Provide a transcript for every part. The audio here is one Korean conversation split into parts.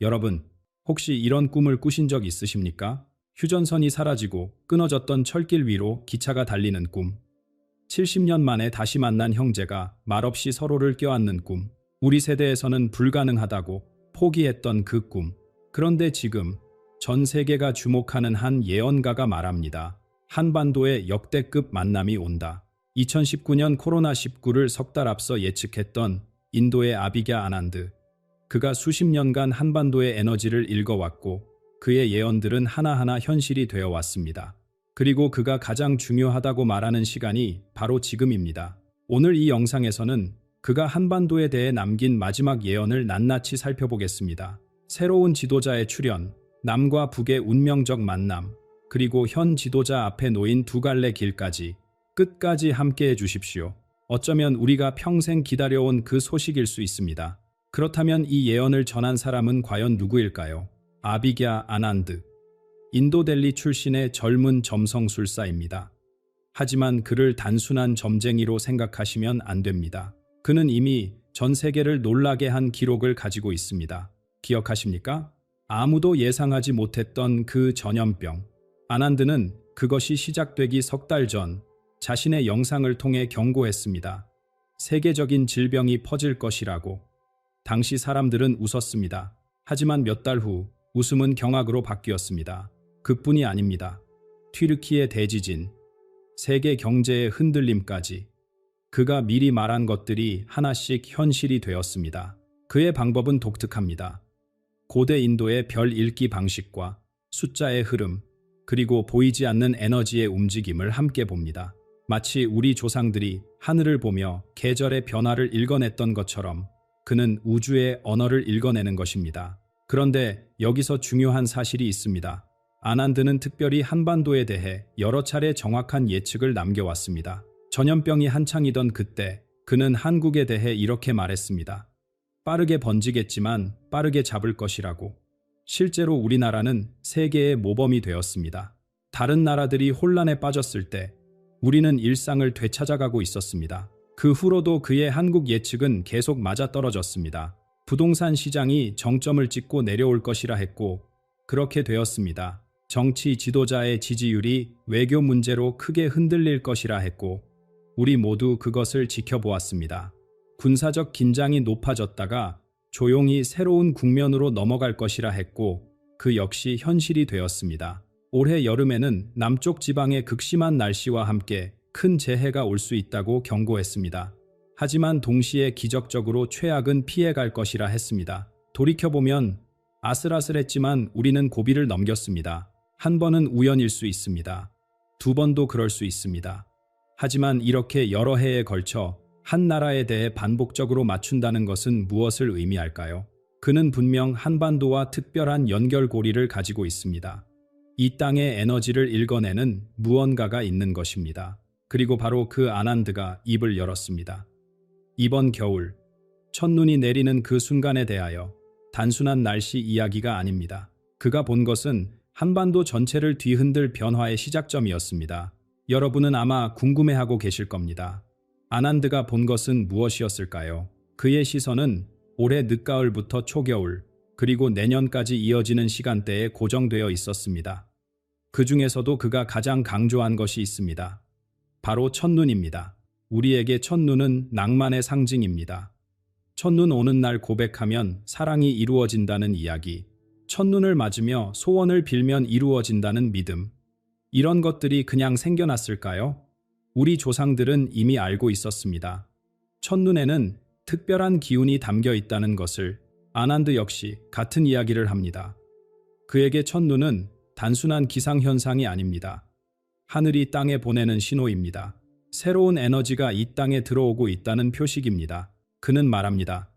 여러분, 혹시 이런 꿈을 꾸신 적 있으십니까? 휴전선이 사라지고 끊어졌던 철길 위로 기차가 달리는 꿈. 70년 만에 다시 만난 형제가 말없이 서로를 껴안는 꿈. 우리 세대에서는 불가능하다고 포기했던 그 꿈. 그런데 지금 전 세계가 주목하는 한 예언가가 말합니다. 한반도의 역대급 만남이 온다. 2019년 코로나19를 석 달 앞서 예측했던 인도의 아비갸 아난드. 그가 수십 년간 한반도의 에너지를 읽어왔고 그의 예언들은 하나하나 현실이 되어 왔습니다. 그리고 그가 가장 중요하다고 말하는 시간이 바로 지금입니다. 오늘 이 영상에서는 그가 한반도에 대해 남긴 마지막 예언을 낱낱이 살펴보겠습니다. 새로운 지도자의 출현, 남과 북의 운명적 만남, 그리고 현 지도자 앞에 놓인 두 갈래 길까지 끝까지 함께해 주십시오. 어쩌면 우리가 평생 기다려온 그 소식일 수 있습니다. 그렇다면 이 예언을 전한 사람은 과연 누구일까요? 아비갸 아난드. 인도 델리 출신의 젊은 점성술사입니다. 하지만 그를 단순한 점쟁이로 생각하시면 안 됩니다. 그는 이미 전 세계를 놀라게 한 기록을 가지고 있습니다. 기억하십니까? 아무도 예상하지 못했던 그 전염병. 아난드는 그것이 시작되기 석 달 전 자신의 영상을 통해 경고했습니다. 세계적인 질병이 퍼질 것이라고. 당시 사람들은 웃었습니다. 하지만 몇 달 후 웃음은 경악으로 바뀌었습니다. 그뿐이 아닙니다. 튀르키예 대지진, 세계 경제의 흔들림까지 그가 미리 말한 것들이 하나씩 현실이 되었습니다. 그의 방법은 독특합니다. 고대 인도의 별 읽기 방식과 숫자의 흐름, 그리고 보이지 않는 에너지의 움직임을 함께 봅니다. 마치 우리 조상들이 하늘을 보며 계절의 변화를 읽어냈던 것처럼 그는 우주의 언어를 읽어내는 것입니다. 그런데 여기서 중요한 사실이 있습니다. 아난드는 특별히 한반도에 대해 여러 차례 정확한 예측을 남겨왔습니다. 전염병이 한창이던 그때 그는 한국에 대해 이렇게 말했습니다. 빠르게 번지겠지만 빠르게 잡을 것이라고. 실제로 우리나라는 세계의 모범이 되었습니다. 다른 나라들이 혼란에 빠졌을 때 우리는 일상을 되찾아가고 있었습니다. 그 후로도 그의 한국 예측은 계속 맞아떨어졌습니다. 부동산 시장이 정점을 찍고 내려올 것이라 했고 그렇게 되었습니다. 정치 지도자의 지지율이 외교 문제로 크게 흔들릴 것이라 했고 우리 모두 그것을 지켜보았습니다. 군사적 긴장이 높아졌다가 조용히 새로운 국면으로 넘어갈 것이라 했고 그 역시 현실이 되었습니다. 올해 여름에는 남쪽 지방의 극심한 날씨와 함께 큰 재해가 올 수 있다고 경고했습니다. 하지만 동시에 기적적으로 최악은 피해갈 것이라 했습니다. 돌이켜보면 아슬아슬했지만 우리는 고비를 넘겼습니다. 한 번은 우연일 수 있습니다. 두 번도 그럴 수 있습니다. 하지만 이렇게 여러 해에 걸쳐 한 나라에 대해 반복적으로 맞춘다는 것은 무엇을 의미할까요? 그는 분명 한반도와 특별한 연결고리를 가지고 있습니다. 이 땅의 에너지를 읽어내는 무언가가 있는 것입니다. 그리고 바로 그 아난드가 입을 열었습니다. 이번 겨울, 첫눈이 내리는 그 순간에 대하여 단순한 날씨 이야기가 아닙니다. 그가 본 것은 한반도 전체를 뒤흔들 변화의 시작점이었습니다. 여러분은 아마 궁금해하고 계실 겁니다. 아난드가 본 것은 무엇이었을까요? 그의 시선은 올해 늦가을부터 초겨울, 그리고 내년까지 이어지는 시간대에 고정되어 있었습니다. 그 중에서도 그가 가장 강조한 것이 있습니다. 바로 첫눈입니다. 우리에게 첫눈은 낭만의 상징입니다. 첫눈 오는 날 고백하면 사랑이 이루어진다는 이야기, 첫눈을 맞으며 소원을 빌면 이루어진다는 믿음. 이런 것들이 그냥 생겨났을까요? 우리 조상들은 이미 알고 있었습니다. 첫눈에는 특별한 기운이 담겨 있다는 것을. 아난드 역시 같은 이야기를 합니다. 그에게 첫눈은 단순한 기상현상이 아닙니다. 하늘이 땅에 보내는 신호입니다. 새로운 에너지가 이 땅에 들어오고 있다는 표식입니다. 그는 말합니다.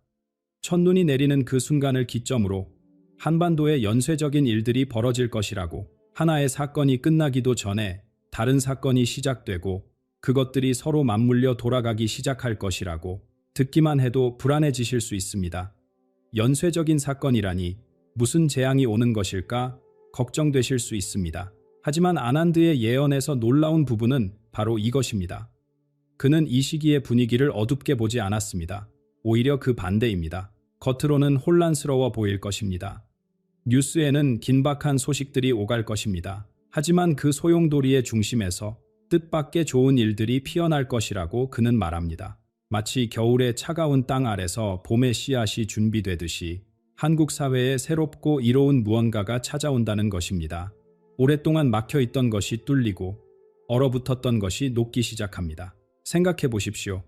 첫눈이 내리는 그 순간을 기점으로 한반도에 연쇄적인 일들이 벌어질 것이라고. 하나의 사건이 끝나기도 전에 다른 사건이 시작되고 그것들이 서로 맞물려 돌아가기 시작할 것이라고. 듣기만 해도 불안해지실 수 있습니다. 연쇄적인 사건이라니 무슨 재앙이 오는 것일까 걱정되실 수 있습니다. 하지만 아난드의 예언에서 놀라운 부분은 바로 이것입니다. 그는 이 시기의 분위기를 어둡게 보지 않았습니다. 오히려 그 반대입니다. 겉으로는 혼란스러워 보일 것입니다. 뉴스에는 긴박한 소식들이 오갈 것입니다. 하지만 그 소용돌이의 중심에서 뜻밖의 좋은 일들이 피어날 것이라고 그는 말합니다. 마치 겨울의 차가운 땅 아래서 봄의 씨앗이 준비되듯이 한국 사회에 새롭고 이로운 무언가가 찾아온다는 것입니다. 오랫동안 막혀있던 것이 뚫리고 얼어붙었던 것이 녹기 시작합니다. 생각해 보십시오.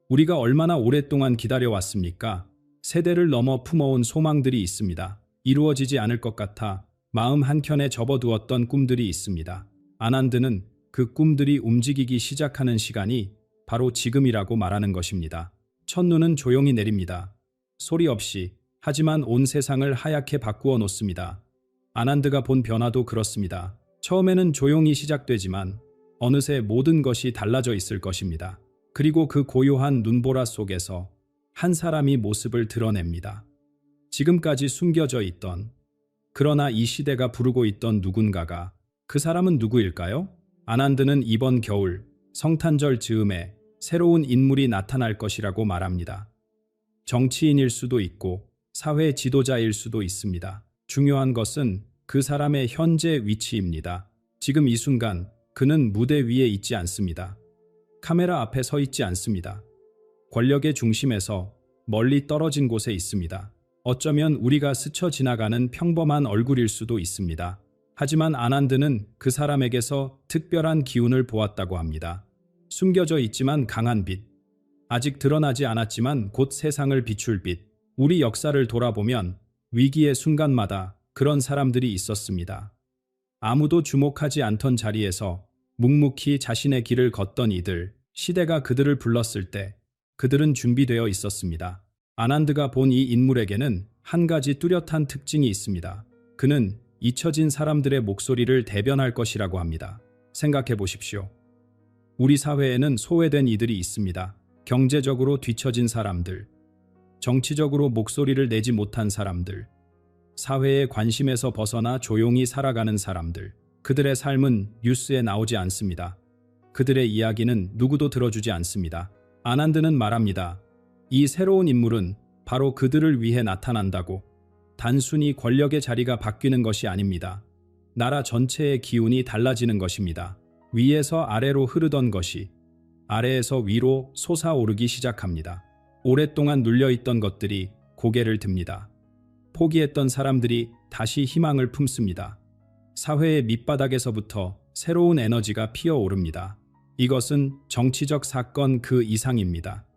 우리가 얼마나 오랫동안 기다려왔습니까? 세대를 넘어 품어온 소망들이 있습니다. 이루어지지 않을 것 같아 마음 한켠에 접어두었던 꿈들이 있습니다. 아난드는 그 꿈들이 움직이기 시작하는 시간이 바로 지금이라고 말하는 것입니다. 첫눈은 조용히 내립니다. 소리 없이, 하지만 온 세상을 하얗게 바꾸어 놓습니다. 아난드가 본 변화도 그렇습니다. 처음에는 조용히 시작되지만 어느새 모든 것이 달라져 있을 것입니다. 그리고 그 고요한 눈보라 속에서 한 사람이 모습을 드러냅니다. 지금까지 숨겨져 있던, 그러나 이 시대가 부르고 있던 누군가가, 그 사람은 누구일까요? 아난드는 이번 겨울 성탄절 즈음에 새로운 인물이 나타날 것이라고 말합니다. 정치인일 수도 있고 사회 지도자일 수도 있습니다. 중요한 것은 그 사람의 현재 위치입니다. 지금 이 순간 그는 무대 위에 있지 않습니다. 카메라 앞에 서 있지 않습니다. 권력의 중심에서 멀리 떨어진 곳에 있습니다. 어쩌면 우리가 스쳐 지나가는 평범한 얼굴일 수도 있습니다. 하지만 아난드는 그 사람에게서 특별한 기운을 보았다고 합니다. 숨겨져 있지만 강한 빛, 아직 드러나지 않았지만 곧 세상을 비출 빛. 우리 역사를 돌아보면 위기의 순간마다 그런 사람들이 있었습니다. 아무도 주목하지 않던 자리에서 묵묵히 자신의 길을 걷던 이들, 시대가 그들을 불렀을 때 그들은 준비되어 있었습니다. 아난드가 본 이 인물에게는 한 가지 뚜렷한 특징이 있습니다. 그는 잊혀진 사람들의 목소리를 대변할 것이라고 합니다. 생각해 보십시오. 우리 사회에는 소외된 이들이 있습니다. 경제적으로 뒤처진 사람들, 정치적으로 목소리를 내지 못한 사람들, 사회의 관심에서 벗어나 조용히 살아가는 사람들. 그들의 삶은 뉴스에 나오지 않습니다. 그들의 이야기는 누구도 들어주지 않습니다. 아난드는 말합니다. 이 새로운 인물은 바로 그들을 위해 나타난다고. 단순히 권력의 자리가 바뀌는 것이 아닙니다. 나라 전체의 기운이 달라지는 것입니다. 위에서 아래로 흐르던 것이 아래에서 위로 솟아오르기 시작합니다. 오랫동안 눌려있던 것들이 고개를 듭니다. 포기했던 사람들이 다시 희망을 품습니다. 사회의 밑바닥에서부터 새로운 에너지가 피어오릅니다. 이것은 정치적 사건 그 이상입니다.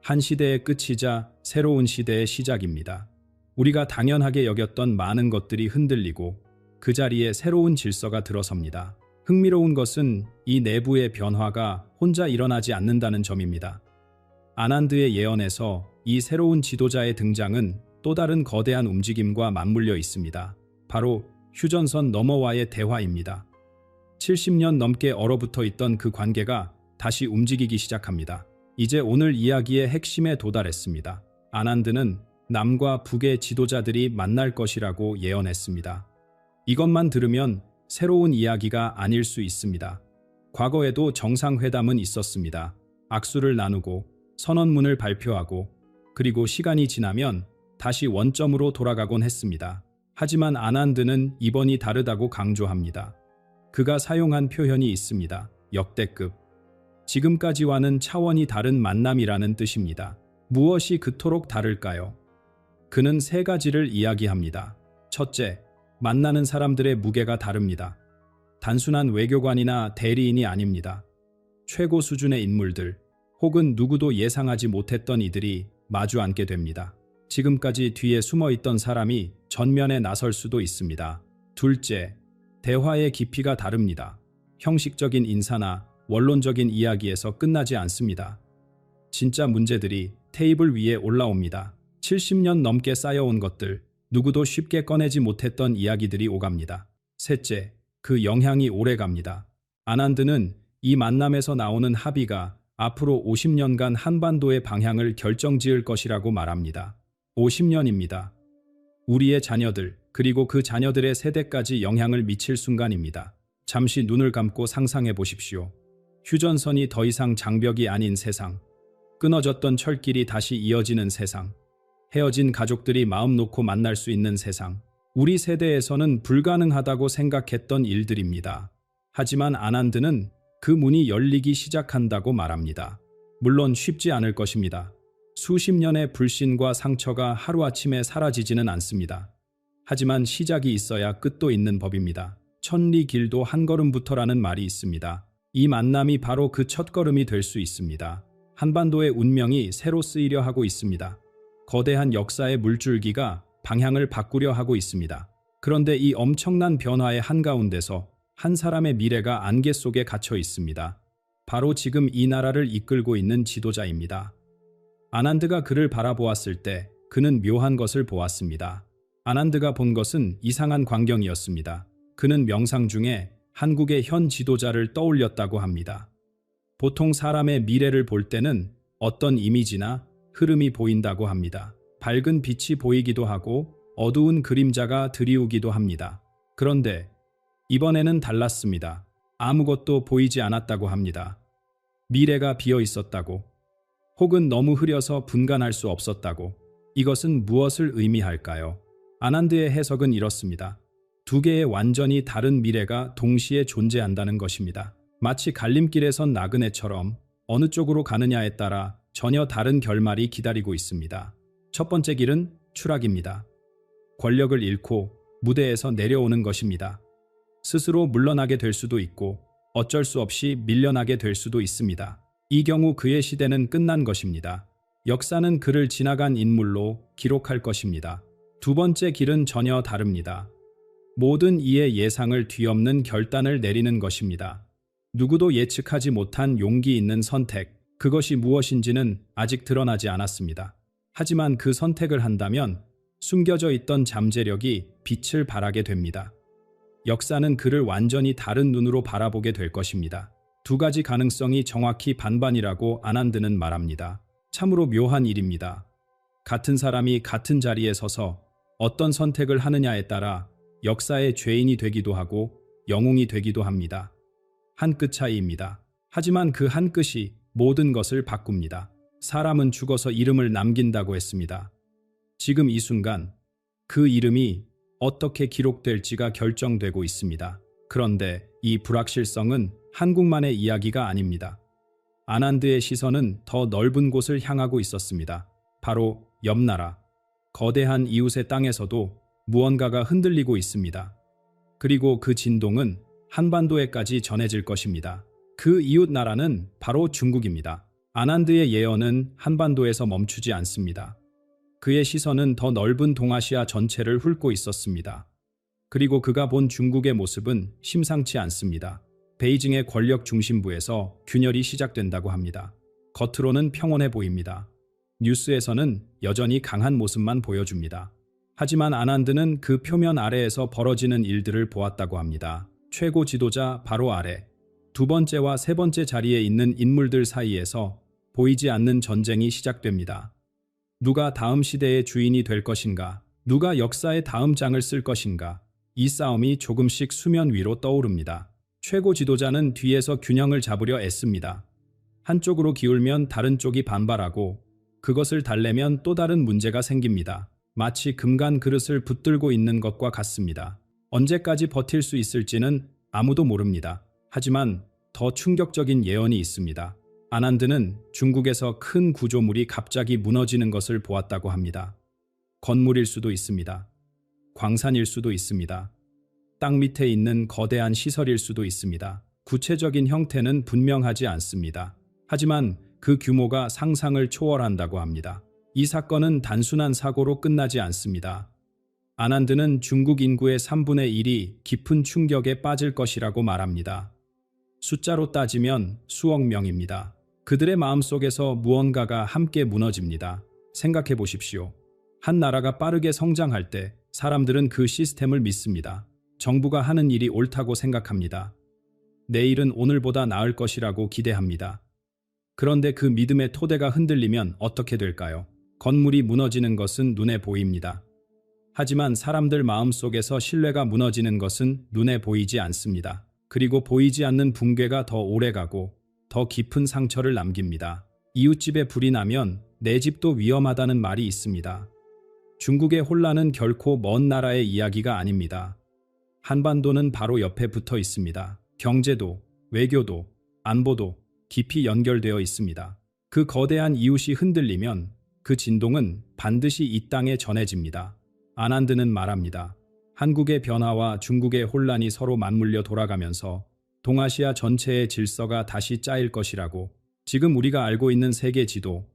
한 시대의 끝이자 새로운 시대의 시작입니다. 우리가 당연하게 여겼던 많은 것들이 흔들리고 그 자리에 새로운 질서가 들어섭니다. 흥미로운 것은 이 내부의 변화가 혼자 일어나지 않는다는 점입니다. 아난드의 예언에서 이 새로운 지도자의 등장은 또 다른 거대한 움직임과 맞물려 있습니다. 바로 휴전선 너머와의 대화입니다. 70년 넘게 얼어붙어 있던 그 관계가 다시 움직이기 시작합니다. 이제 오늘 이야기의 핵심에 도달했습니다. 아난드는 남과 북의 지도자들이 만날 것이라고 예언했습니다. 이것만 들으면 새로운 이야기가 아닐 수 있습니다. 과거에도 정상회담은 있었습니다. 악수를 나누고 선언문을 발표하고 그리고 시간이 지나면 다시 원점으로 돌아가곤 했습니다. 하지만 아난드는 이번이 다르다고 강조합니다. 그가 사용한 표현이 있습니다. 역대급. 지금까지와는 차원이 다른 만남이라는 뜻입니다. 무엇이 그토록 다를까요? 그는 세 가지를 이야기합니다. 첫째, 만나는 사람들의 무게가 다릅니다. 단순한 외교관이나 대리인이 아닙니다. 최고 수준의 인물들, 혹은 누구도 예상하지 못했던 이들이 마주 앉게 됩니다. 지금까지 뒤에 숨어있던 사람이 전면에 나설 수도 있습니다. 둘째, 대화의 깊이가 다릅니다. 형식적인 인사나 원론적인 이야기에서 끝나지 않습니다. 진짜 문제들이 테이블 위에 올라옵니다. 70년 넘게 쌓여온 것들, 누구도 쉽게 꺼내지 못했던 이야기들이 오갑니다. 셋째, 그 영향이 오래갑니다. 아난드는 이 만남에서 나오는 합의가 앞으로 50년간 한반도의 방향을 결정지을 것이라고 말합니다. 50년입니다. 우리의 자녀들, 그리고 그 자녀들의 세대까지 영향을 미칠 순간입니다. 잠시 눈을 감고 상상해 보십시오. 휴전선이 더 이상 장벽이 아닌 세상, 끊어졌던 철길이 다시 이어지는 세상, 헤어진 가족들이 마음 놓고 만날 수 있는 세상, 우리 세대에서는 불가능하다고 생각했던 일들입니다. 하지만 아난드는 그 문이 열리기 시작한다고 말합니다. 물론 쉽지 않을 것입니다. 수십 년의 불신과 상처가 하루아침에 사라지지는 않습니다. 하지만 시작이 있어야 끝도 있는 법입니다. 천리 길도 한 걸음부터라는 말이 있습니다. 이 만남이 바로 그 첫걸음이 될 수 있습니다. 한반도의 운명이 새로 쓰이려 하고 있습니다. 거대한 역사의 물줄기가 방향을 바꾸려 하고 있습니다. 그런데 이 엄청난 변화의 한가운데서 한 사람의 미래가 안개 속에 갇혀 있습니다. 바로 지금 이 나라를 이끌고 있는 지도자입니다. 아난드가 그를 바라보았을 때 그는 묘한 것을 보았습니다. 아난드가 본 것은 이상한 광경이었습니다. 그는 명상 중에 한국의 현 지도자를 떠올렸다고 합니다. 보통 사람의 미래를 볼 때는 어떤 이미지나 흐름이 보인다고 합니다. 밝은 빛이 보이기도 하고 어두운 그림자가 드리우기도 합니다. 그런데 이번에는 달랐습니다. 아무것도 보이지 않았다고 합니다. 미래가 비어 있었다고, 혹은 너무 흐려서 분간할 수 없었다고. 이것은 무엇을 의미할까요? 아난드의 해석은 이렇습니다. 두 개의 완전히 다른 미래가 동시에 존재한다는 것입니다. 마치 갈림길에 선 나그네처럼 어느 쪽으로 가느냐에 따라 전혀 다른 결말이 기다리고 있습니다. 첫 번째 길은 추락입니다. 권력을 잃고 무대에서 내려오는 것입니다. 스스로 물러나게 될 수도 있고 어쩔 수 없이 밀려나게 될 수도 있습니다. 이 경우 그의 시대는 끝난 것입니다. 역사는 그를 지나간 인물로 기록할 것입니다. 두 번째 길은 전혀 다릅니다. 모든 이의 예상을 뒤엎는 결단을 내리는 것입니다. 누구도 예측하지 못한 용기 있는 선택, 그것이 무엇인지는 아직 드러나지 않았습니다. 하지만 그 선택을 한다면 숨겨져 있던 잠재력이 빛을 발하게 됩니다. 역사는 그를 완전히 다른 눈으로 바라보게 될 것입니다. 두 가지 가능성이 정확히 반반이라고 아난드는 말합니다. 참으로 묘한 일입니다. 같은 사람이 같은 자리에 서서 어떤 선택을 하느냐에 따라 역사의 죄인이 되기도 하고 영웅이 되기도 합니다. 한 끗 차이입니다. 하지만 그 한 끗이 모든 것을 바꿉니다. 사람은 죽어서 이름을 남긴다고 했습니다. 지금 이 순간 그 이름이 어떻게 기록될지가 결정되고 있습니다. 그런데 이 불확실성은 한국만의 이야기가 아닙니다. 아난드의 시선은 더 넓은 곳을 향하고 있었습니다. 바로 옆나라, 거대한 이웃의 땅에서도 무언가가 흔들리고 있습니다. 그리고 그 진동은 한반도에까지 전해질 것입니다. 그 이웃 나라는 바로 중국입니다. 아난드의 예언은 한반도에서 멈추지 않습니다. 그의 시선은 더 넓은 동아시아 전체를 훑고 있었습니다. 그리고 그가 본 중국의 모습은 심상치 않습니다. 베이징의 권력 중심부에서 균열이 시작된다고 합니다. 겉으로는 평온해 보입니다. 뉴스에서는 여전히 강한 모습만 보여줍니다. 하지만 아난드는 그 표면 아래에서 벌어지는 일들을 보았다고 합니다. 최고 지도자 바로 아래, 두 번째와 세 번째 자리에 있는 인물들 사이에서 보이지 않는 전쟁이 시작됩니다. 누가 다음 시대의 주인이 될 것인가? 누가 역사의 다음 장을 쓸 것인가? 이 싸움이 조금씩 수면 위로 떠오릅니다. 최고 지도자는 뒤에서 균형을 잡으려 애씁니다. 한쪽으로 기울면 다른 쪽이 반발하고 그것을 달래면 또 다른 문제가 생깁니다. 마치 금간 그릇을 붙들고 있는 것과 같습니다. 언제까지 버틸 수 있을지는 아무도 모릅니다. 하지만 더 충격적인 예언이 있습니다. 아난드는 중국에서 큰 구조물이 갑자기 무너지는 것을 보았다고 합니다. 건물일 수도 있습니다. 광산일 수도 있습니다. 땅 밑에 있는 거대한 시설일 수도 있습니다. 구체적인 형태는 분명하지 않습니다. 하지만 그 규모가 상상을 초월한다고 합니다. 이 사건은 단순한 사고로 끝나지 않습니다. 아난드는 중국 인구의 3분의 1이 깊은 충격에 빠질 것이라고 말합니다. 숫자로 따지면 수억 명입니다. 그들의 마음속에서 무언가가 함께 무너집니다. 생각해 보십시오. 한 나라가 빠르게 성장할 때 사람들은 그 시스템을 믿습니다. 정부가 하는 일이 옳다고 생각합니다. 내일은 오늘보다 나을 것이라고 기대합니다. 그런데 그 믿음의 토대가 흔들리면 어떻게 될까요? 건물이 무너지는 것은 눈에 보입니다. 하지만 사람들 마음속에서 신뢰가 무너지는 것은 눈에 보이지 않습니다. 그리고 보이지 않는 붕괴가 더 오래가고 더 깊은 상처를 남깁니다. 이웃집에 불이 나면 내 집도 위험하다는 말이 있습니다. 중국의 혼란은 결코 먼 나라의 이야기가 아닙니다. 한반도는 바로 옆에 붙어 있습니다. 경제도, 외교도, 안보도 깊이 연결되어 있습니다. 그 거대한 이웃이 흔들리면 그 진동은 반드시 이 땅에 전해집니다. 아난드는 말합니다. 한국의 변화와 중국의 혼란이 서로 맞물려 돌아가면서 동아시아 전체의 질서가 다시 짜일 것이라고. 지금 우리가 알고 있는 세계 지도,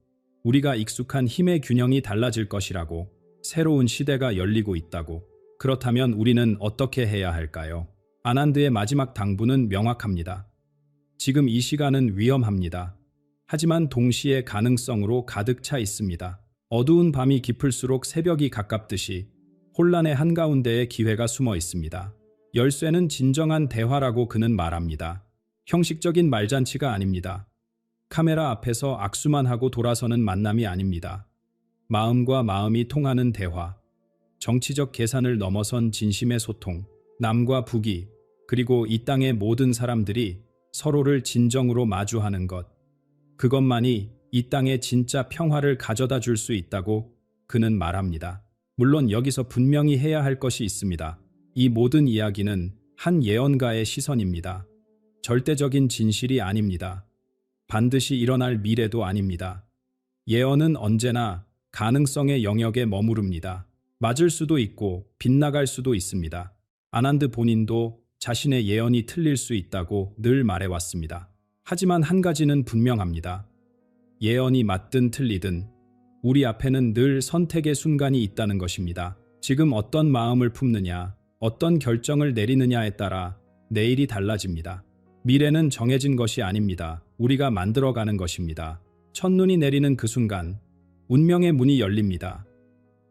우리가 익숙한 힘의 균형이 달라질 것이라고. 새로운 시대가 열리고 있다고. 그렇다면 우리는 어떻게 해야 할까요? 아난드의 마지막 당부는 명확합니다. 지금 이 시간은 위험합니다. 하지만 동시에 가능성으로 가득 차 있습니다. 어두운 밤이 깊을수록 새벽이 가깝듯이 혼란의 한가운데에 기회가 숨어 있습니다. 열쇠는 진정한 대화라고 그는 말합니다. 형식적인 말잔치가 아닙니다. 카메라 앞에서 악수만 하고 돌아서는 만남이 아닙니다. 마음과 마음이 통하는 대화, 정치적 계산을 넘어선 진심의 소통, 남과 북이, 그리고 이 땅의 모든 사람들이 서로를 진정으로 마주하는 것. 그것만이 이 땅에 진짜 평화를 가져다 줄 수 있다고 그는 말합니다. 물론 여기서 분명히 해야 할 것이 있습니다. 이 모든 이야기는 한 예언가의 시선입니다. 절대적인 진실이 아닙니다. 반드시 일어날 미래도 아닙니다. 예언은 언제나 가능성의 영역에 머무릅니다. 맞을 수도 있고 빗나갈 수도 있습니다. 아난드 본인도 자신의 예언이 틀릴 수 있다고 늘 말해왔습니다. 하지만 한 가지는 분명합니다. 예언이 맞든 틀리든 우리 앞에는 늘 선택의 순간이 있다는 것입니다. 지금 어떤 마음을 품느냐, 어떤 결정을 내리느냐에 따라 내일이 달라집니다. 미래는 정해진 것이 아닙니다. 우리가 만들어가는 것입니다. 첫눈이 내리는 그 순간 운명의 문이 열립니다.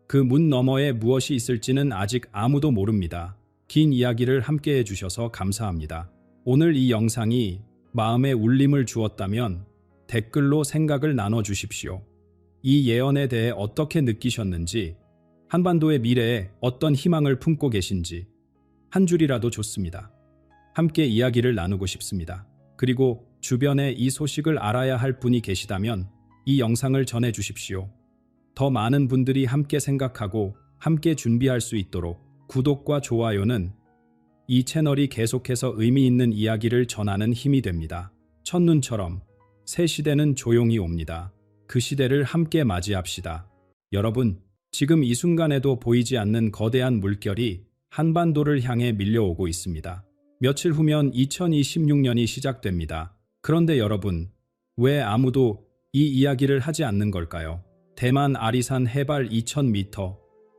그 문 너머에 무엇이 있을지는 아직 아무도 모릅니다. 긴 이야기를 함께 해주셔서 감사합니다. 오늘 이 영상이 마음에 울림을 주었다면 댓글로 생각을 나눠주십시오. 이 예언에 대해 어떻게 느끼셨는지, 한반도의 미래에 어떤 희망을 품고 계신지 한 줄이라도 좋습니다. 함께 이야기를 나누고 싶습니다. 그리고 주변에 이 소식을 알아야 할 분이 계시다면 이 영상을 전해주십시오. 더 많은 분들이 함께 생각하고 함께 준비할 수 있도록 구독과 좋아요는 이 채널이 계속해서 의미 있는 이야기를 전하는 힘이 됩니다. 첫눈처럼 새 시대는 조용히 옵니다. 그 시대를 함께 맞이합시다. 여러분, 지금 이 순간에도 보이지 않는 거대한 물결이 한반도를 향해 밀려오고 있습니다. 며칠 후면 2026년이 시작됩니다. 그런데 여러분, 왜 아무도 이 이야기를 하지 않는 걸까요? 대만 아리산 해발 2000m,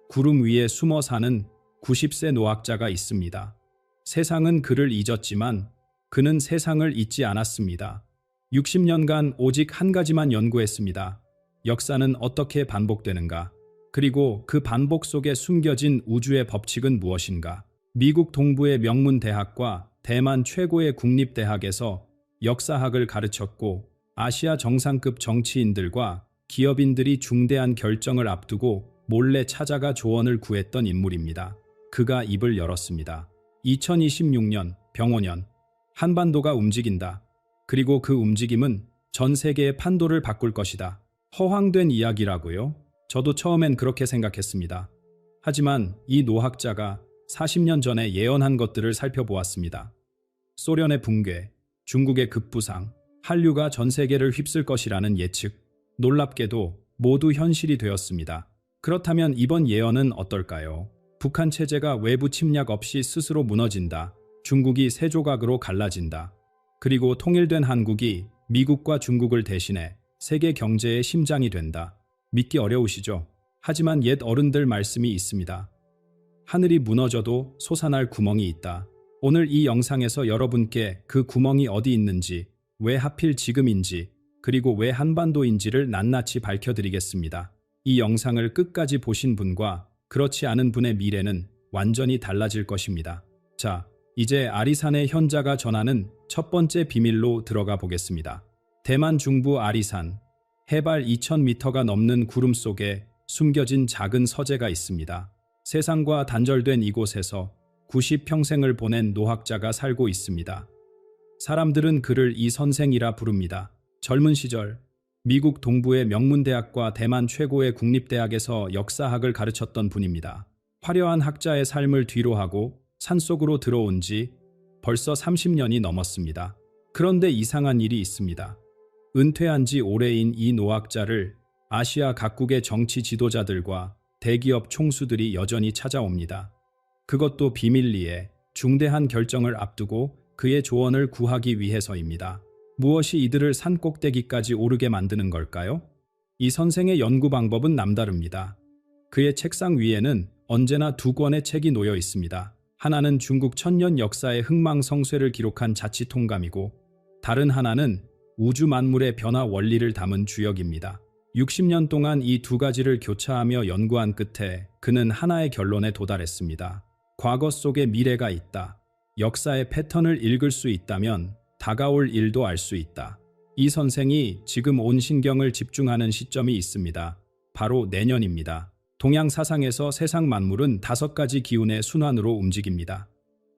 구름 위에 숨어 사는 90세 노학자가 있습니다. 세상은 그를 잊었지만 그는 세상을 잊지 않았습니다. 60년간 오직 한 가지만 연구했습니다. 역사는 어떻게 반복되는가? 그리고 그 반복 속에 숨겨진 우주의 법칙은 무엇인가? 미국 동부의 명문 대학과 대만 최고의 국립대학에서 역사학을 가르쳤고 아시아 정상급 정치인들과 기업인들이 중대한 결정을 앞두고 몰래 찾아가 조언을 구했던 인물입니다. 그가 입을 열었습니다. 2026년 병오년, 한반도가 움직인다. 그리고 그 움직임은 전 세계의 판도를 바꿀 것이다. 허황된 이야기라고요? 저도 처음엔 그렇게 생각했습니다. 하지만 이 노학자가 40년 전에 예언한 것들을 살펴보았습니다. 소련의 붕괴, 중국의 급부상, 한류가 전 세계를 휩쓸 것이라는 예측, 놀랍게도 모두 현실이 되었습니다. 그렇다면 이번 예언은 어떨까요? 북한 체제가 외부 침략 없이 스스로 무너진다. 중국이 세 조각으로 갈라진다. 그리고 통일된 한국이 미국과 중국을 대신해 세계 경제의 심장이 된다. 믿기 어려우시죠? 하지만 옛 어른들 말씀이 있습니다. 하늘이 무너져도 솟아날 구멍이 있다. 오늘 이 영상에서 여러분께 그 구멍이 어디 있는지, 왜 하필 지금인지, 그리고 왜 한반도인지를 낱낱이 밝혀드리겠습니다. 이 영상을 끝까지 보신 분과 그렇지 않은 분의 미래는 완전히 달라질 것입니다. 자, 이제 아리산의 현자가 전하는 첫 번째 비밀로 들어가 보겠습니다. 대만 중부 아리산, 해발 2000m가 넘는 구름 속에 숨겨진 작은 서재가 있습니다. 세상과 단절된 이곳에서 90평생을 보낸 노학자가 살고 있습니다. 사람들은 그를 이 선생이라 부릅니다. 젊은 시절 미국 동부의 명문대학과 대만 최고의 국립대학에서 역사학을 가르쳤던 분입니다. 화려한 학자의 삶을 뒤로하고 산속으로 들어온 지 벌써 30년이 넘었습니다. 그런데 이상한 일이 있습니다. 은퇴한 지 오래인 이 노학자를 아시아 각국의 정치 지도자들과 대기업 총수들이 여전히 찾아옵니다. 그것도 비밀리에 중대한 결정을 앞두고 그의 조언을 구하기 위해서입니다. 무엇이 이들을 산 꼭대기까지 오르게 만드는 걸까요? 이 선생의 연구 방법은 남다릅니다. 그의 책상 위에는 언제나 두 권의 책이 놓여 있습니다. 하나는 중국 천년 역사의 흥망성쇠를 기록한 자치통감이고 다른 하나는 우주 만물의 변화 원리를 담은 주역입니다. 60년 동안 이 두 가지를 교차하며 연구한 끝에 그는 하나의 결론에 도달했습니다. 과거 속에 미래가 있다. 역사의 패턴을 읽을 수 있다면 다가올 일도 알 수 있다. 이 선생이 지금 온 신경을 집중하는 시점이 있습니다. 바로 내년입니다. 동양 사상에서 세상 만물은 5가지 기운의 순환으로 움직입니다.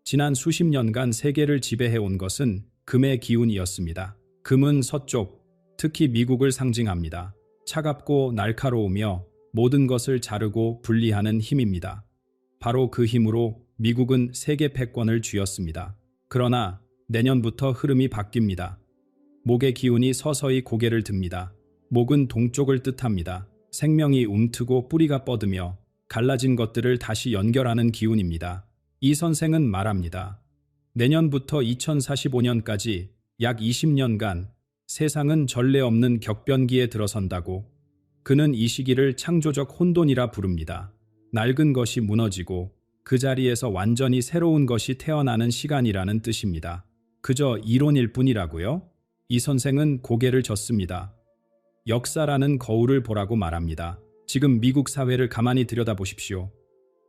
지난 수십 년간 세계를 지배해온 것은 금의 기운이었습니다. 금은 서쪽, 특히 미국을 상징합니다. 차갑고 날카로우며 모든 것을 자르고 분리하는 힘입니다. 바로 그 힘으로 미국은 세계 패권을 쥐었습니다. 그러나 내년부터 흐름이 바뀝니다. 목의 기운이 서서히 고개를 듭니다. 목은 동쪽을 뜻합니다. 생명이 움트고 뿌리가 뻗으며 갈라진 것들을 다시 연결하는 기운입니다. 이 선생은 말합니다. 내년부터 2045년까지 약 20년간 세상은 전례 없는 격변기에 들어선다고. 그는 이 시기를 창조적 혼돈이라 부릅니다. 낡은 것이 무너지고 그 자리에서 완전히 새로운 것이 태어나는 시간이라는 뜻입니다. 그저 이론일 뿐이라고요? 이 선생은 고개를 젓습니다. 역사라는 거울을 보라고 말합니다. 지금 미국 사회를 가만히 들여다보십시오.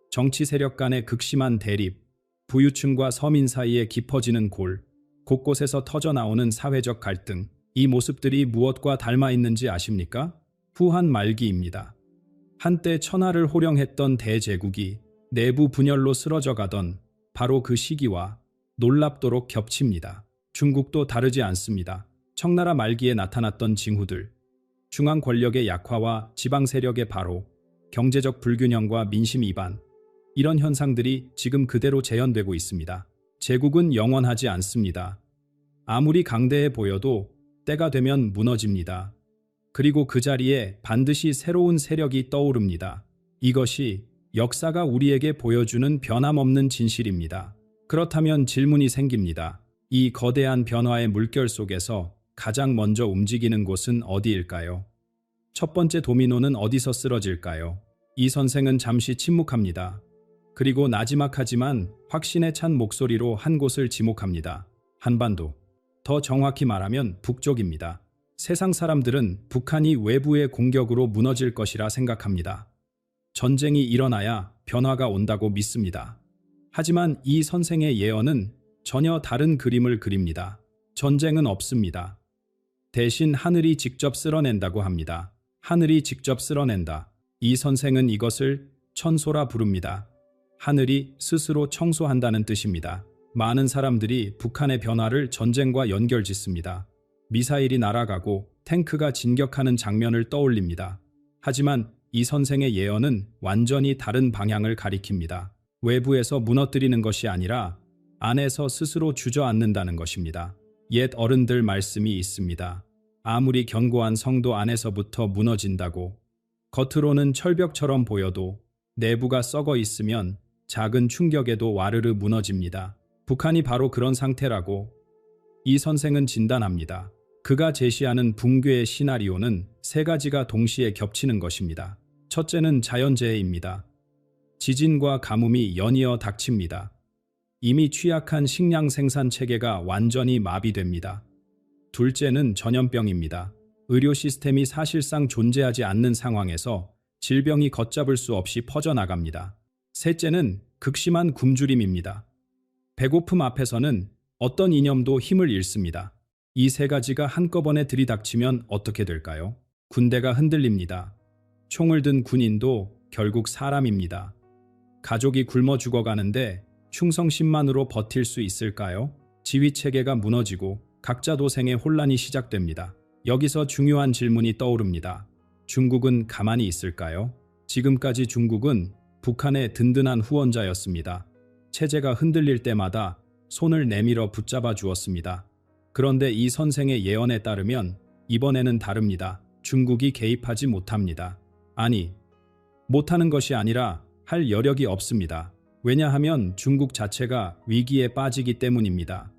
정치 세력 간의 극심한 대립, 부유층과 서민 사이에 깊어지는 골, 곳곳에서 터져나오는 사회적 갈등, 이 모습들이 무엇과 닮아 있는지 아십니까? 후한 말기입니다. 한때 천하를 호령했던 대제국이 내부 분열로 쓰러져 가던 바로 그 시기와 놀랍도록 겹칩니다. 중국도 다르지 않습니다. 청나라 말기에 나타났던 징후들, 중앙 권력의 약화와 지방 세력의 바로, 경제적 불균형과 민심 이반, 이런 현상들이 지금 그대로 재현되고 있습니다. 제국은 영원하지 않습니다. 아무리 강대해 보여도 때가 되면 무너집니다. 그리고 그 자리에 반드시 새로운 세력이 떠오릅니다. 이것이 역사가 우리에게 보여주는 변함없는 진실입니다. 그렇다면 질문이 생깁니다. 이 거대한 변화의 물결 속에서 가장 먼저 움직이는 곳은 어디일까요? 첫 번째 도미노는 어디서 쓰러질까요? 이 선생은 잠시 침묵합니다. 그리고 나지막하지만 확신에 찬 목소리로 한 곳을 지목합니다. 한반도. 더 정확히 말하면 북쪽입니다. 세상 사람들은 북한이 외부의 공격으로 무너질 것이라 생각합니다. 전쟁이 일어나야 변화가 온다고 믿습니다. 하지만 이 선생의 예언은 전혀 다른 그림을 그립니다. 전쟁은 없습니다. 대신 하늘이 직접 쓸어낸다고 합니다. 하늘이 직접 쓸어낸다. 이 선생은 이것을 천소라 부릅니다. 하늘이 스스로 청소한다는 뜻입니다. 많은 사람들이 북한의 변화를 전쟁과 연결짓습니다. 미사일이 날아가고 탱크가 진격하는 장면을 떠올립니다. 하지만 이 선생의 예언은 완전히 다른 방향을 가리킵니다. 외부에서 무너뜨리는 것이 아니라 안에서 스스로 주저앉는다는 것입니다. 옛 어른들 말씀이 있습니다. 아무리 견고한 성도 안에서부터 무너진다고. 겉으로는 철벽처럼 보여도 내부가 썩어 있으면 작은 충격에도 와르르 무너집니다. 북한이 바로 그런 상태라고 이 선생은 진단합니다. 그가 제시하는 붕괴의 시나리오는 3가지가 동시에 겹치는 것입니다. 첫째는 자연재해입니다. 지진과 가뭄이 연이어 닥칩니다. 이미 취약한 식량 생산 체계가 완전히 마비됩니다. 둘째는 전염병입니다. 의료 시스템이 사실상 존재하지 않는 상황에서 질병이 걷잡을 수 없이 퍼져나갑니다. 셋째는 극심한 굶주림입니다. 배고픔 앞에서는 어떤 이념도 힘을 잃습니다. 이 3가지가 한꺼번에 들이닥치면 어떻게 될까요? 군대가 흔들립니다. 총을 든 군인도 결국 사람입니다. 가족이 굶어 죽어가는데 충성심만으로 버틸 수 있을까요? 지휘체계가 무너지고 각자 도생의 혼란이 시작됩니다. 여기서 중요한 질문이 떠오릅니다. 중국은 가만히 있을까요? 지금까지 중국은 북한의 든든한 후원자였습니다. 체제가 흔들릴 때마다 손을 내밀어 붙잡아 주었습니다. 그런데 이 선생의 예언에 따르면 이번에는 다릅니다. 중국이 개입하지 못합니다. 아니, 못하는 것이 아니라 할 여력이 없습니다. 왜냐하면 중국 자체가 위기에 빠지기 때문입니다.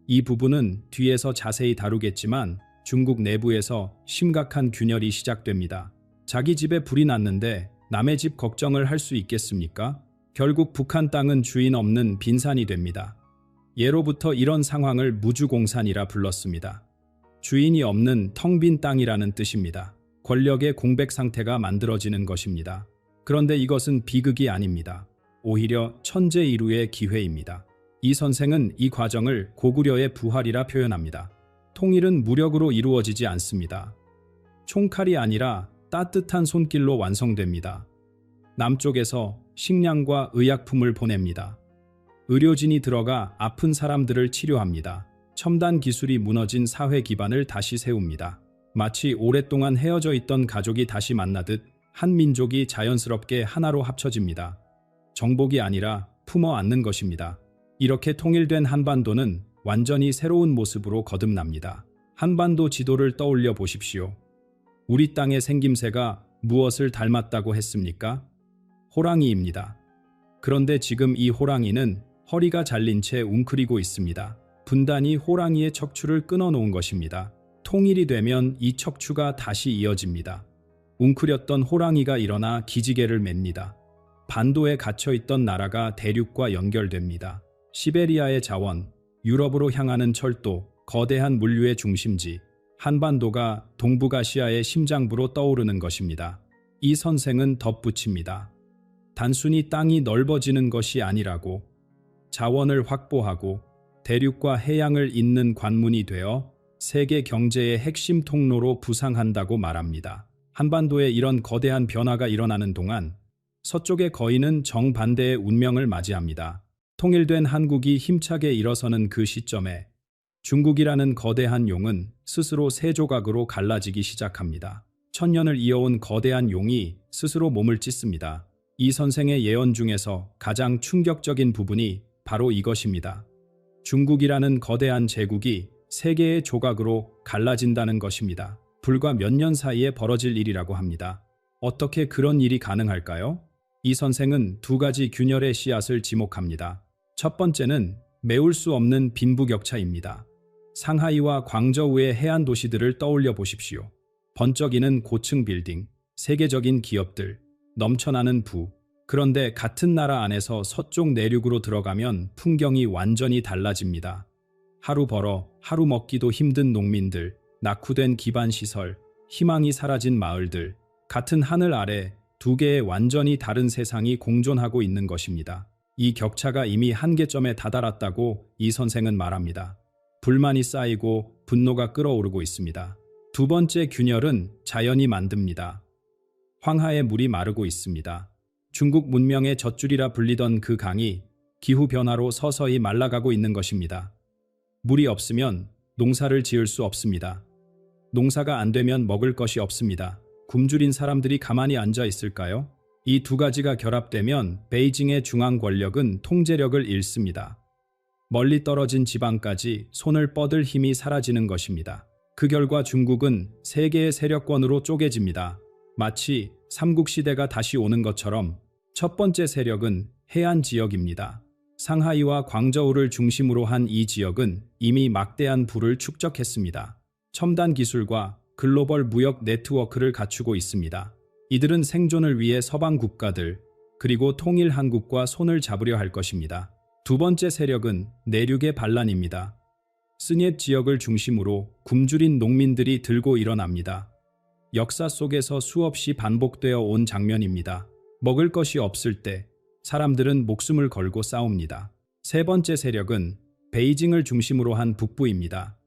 이 부분은 뒤에서 자세히 다루겠지만 중국 내부에서 심각한 균열이 시작됩니다. 자기 집에 불이 났는데 남의 집 걱정을 할 수 있겠습니까? 결국 북한 땅은 주인 없는 빈산이 됩니다. 예로부터 이런 상황을 무주공산이라 불렀습니다. 주인이 없는 텅 빈 땅이라는 뜻입니다. 권력의 공백 상태가 만들어지는 것입니다. 그런데 이것은 비극이 아닙니다. 오히려 천재일우의 기회입니다. 이 선생은 이 과정을 고구려의 부활이라 표현합니다. 통일은 무력으로 이루어지지 않습니다. 총칼이 아니라 따뜻한 손길로 완성됩니다. 남쪽에서 식량과 의약품을 보냅니다. 의료진이 들어가 아픈 사람들을 치료합니다. 첨단 기술이 무너진 사회 기반을 다시 세웁니다. 마치 오랫동안 헤어져 있던 가족이 다시 만나듯 한 민족이 자연스럽게 하나로 합쳐집니다. 정복이 아니라 품어 안는 것입니다. 이렇게 통일된 한반도는 완전히 새로운 모습으로 거듭납니다. 한반도 지도를 떠올려 보십시오. 우리 땅의 생김새가 무엇을 닮았다고 했습니까? 호랑이입니다. 그런데 지금 이 호랑이는 허리가 잘린 채 웅크리고 있습니다. 분단이 호랑이의 척추를 끊어놓은 것입니다. 통일이 되면 이 척추가 다시 이어집니다. 웅크렸던 호랑이가 일어나 기지개를 맵니다. 반도에 갇혀있던 나라가 대륙과 연결됩니다. 시베리아의 자원, 유럽으로 향하는 철도, 거대한 물류의 중심지, 한반도가 동북아시아의 심장부로 떠오르는 것입니다. 이 선생은 덧붙입니다. 단순히 땅이 넓어지는 것이 아니라고, 자원을 확보하고 대륙과 해양을 잇는 관문이 되어 세계 경제의 핵심 통로로 부상한다고 말합니다. 한반도에 이런 거대한 변화가 일어나는 동안 서쪽의 거인은 정반대의 운명을 맞이합니다. 통일된 한국이 힘차게 일어서는 그 시점에 중국이라는 거대한 용은 스스로 세 조각으로 갈라지기 시작합니다. 천년을 이어온 거대한 용이 스스로 몸을 찢습니다. 이 선생의 예언 중에서 가장 충격적인 부분이 바로 이것입니다. 중국이라는 거대한 제국이 세 개의 조각으로 갈라진다는 것입니다. 불과 몇 년 사이에 벌어질 일이라고 합니다. 어떻게 그런 일이 가능할까요? 이 선생은 두 가지 균열의 씨앗을 지목합니다. 첫 번째는 메울 수 없는 빈부격차입니다. 상하이와 광저우의 해안 도시들을 떠올려 보십시오. 번쩍이는 고층 빌딩, 세계적인 기업들, 넘쳐나는 부. 그런데 같은 나라 안에서 서쪽 내륙으로 들어가면 풍경이 완전히 달라집니다. 하루 벌어 하루 먹기도 힘든 농민들, 낙후된 기반시설, 희망이 사라진 마을들, 같은 하늘 아래 두 개의 완전히 다른 세상이 공존하고 있는 것입니다. 이 격차가 이미 한계점에 다다랐다고 이 선생은 말합니다. 불만이 쌓이고 분노가 끓어오르고 있습니다. 두 번째 균열은 자연이 만듭니다. 황하의 물이 마르고 있습니다. 중국 문명의 젖줄이라 불리던 그 강이 기후변화로 서서히 말라가고 있는 것입니다. 물이 없으면 농사를 지을 수 없습니다. 농사가 안 되면 먹을 것이 없습니다. 굶주린 사람들이 가만히 앉아 있을까요? 이 두 가지가 결합되면 베이징의 중앙 권력은 통제력을 잃습니다. 멀리 떨어진 지방까지 손을 뻗을 힘이 사라지는 것입니다. 그 결과 중국은 세계의 세력권으로 쪼개집니다. 마치 삼국시대가 다시 오는 것처럼 첫 번째 세력은 해안 지역입니다. 상하이와 광저우를 중심으로 한 이 지역은 이미 막대한 부를 축적했습니다. 첨단 기술과 글로벌 무역 네트워크를 갖추고 있습니다. 이들은 생존을 위해 서방 국가들, 그리고 통일 한국과 손을 잡으려 할 것입니다. 두 번째 세력은 내륙의 반란입니다. 스녜 지역을 중심으로 굶주린 농민들이 들고 일어납니다. 역사 속에서 수없이 반복되어 온 장면입니다. 먹을 것이 없을 때 사람들은 목숨을 걸고 싸웁니다. 세 번째 세력은 베이징을 중심으로 한 북부입니다.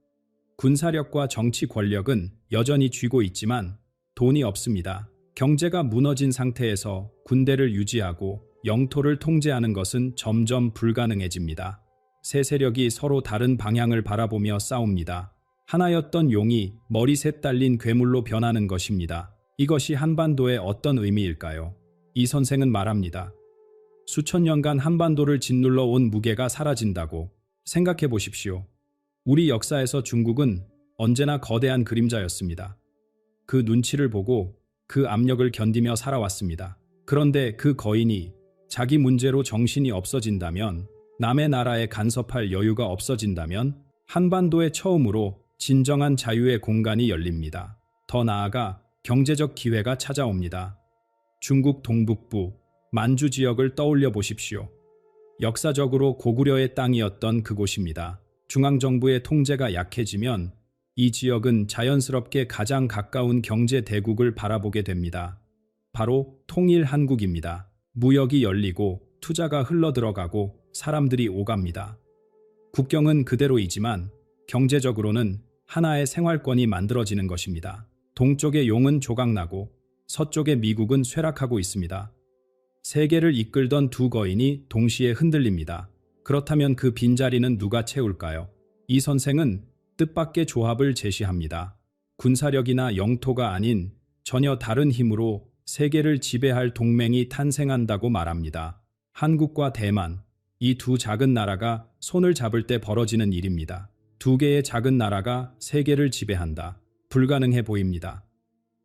군사력과 정치 권력은 여전히 쥐고 있지만 돈이 없습니다. 경제가 무너진 상태에서 군대를 유지하고 영토를 통제하는 것은 점점 불가능해집니다. 세 세력이 서로 다른 방향을 바라보며 싸웁니다. 하나였던 용이 머리 셋 달린 괴물로 변하는 것입니다. 이것이 한반도의 어떤 의미일까요? 이 선생은 말합니다. 수천 년간 한반도를 짓눌러 온 무게가 사라진다고 생각해 보십시오. 우리 역사에서 중국은 언제나 거대한 그림자였습니다. 그 눈치를 보고 그 압력을 견디며 살아왔습니다. 그런데 그 거인이 자기 문제로 정신이 없어진다면, 남의 나라에 간섭할 여유가 없어진다면 한반도에 처음으로 진정한 자유의 공간이 열립니다. 더 나아가 경제적 기회가 찾아옵니다. 중국 동북부 만주 지역을 떠올려 보십시오. 역사적으로 고구려의 땅이었던 그곳입니다. 중앙정부의 통제가 약해지면 이 지역은 자연스럽게 가장 가까운 경제 대국을 바라보게 됩니다. 바로 통일 한국입니다. 무역이 열리고 투자가 흘러들어가고 사람들이 오갑니다. 국경은 그대로이지만 경제적으로는 하나의 생활권이 만들어지는 것입니다. 동쪽의 용은 조각나고 서쪽의 미국은 쇠락하고 있습니다. 세계를 이끌던 두 거인이 동시에 흔들립니다. 그렇다면 그 빈자리는 누가 채울까요? 이 선생은 뜻밖의 조합을 제시합니다. 군사력이나 영토가 아닌 전혀 다른 힘으로 세계를 지배할 동맹이 탄생한다고 말합니다. 한국과 대만, 이 두 작은 나라가 손을 잡을 때 벌어지는 일입니다. 두 개의 작은 나라가 세계를 지배한다. 불가능해 보입니다.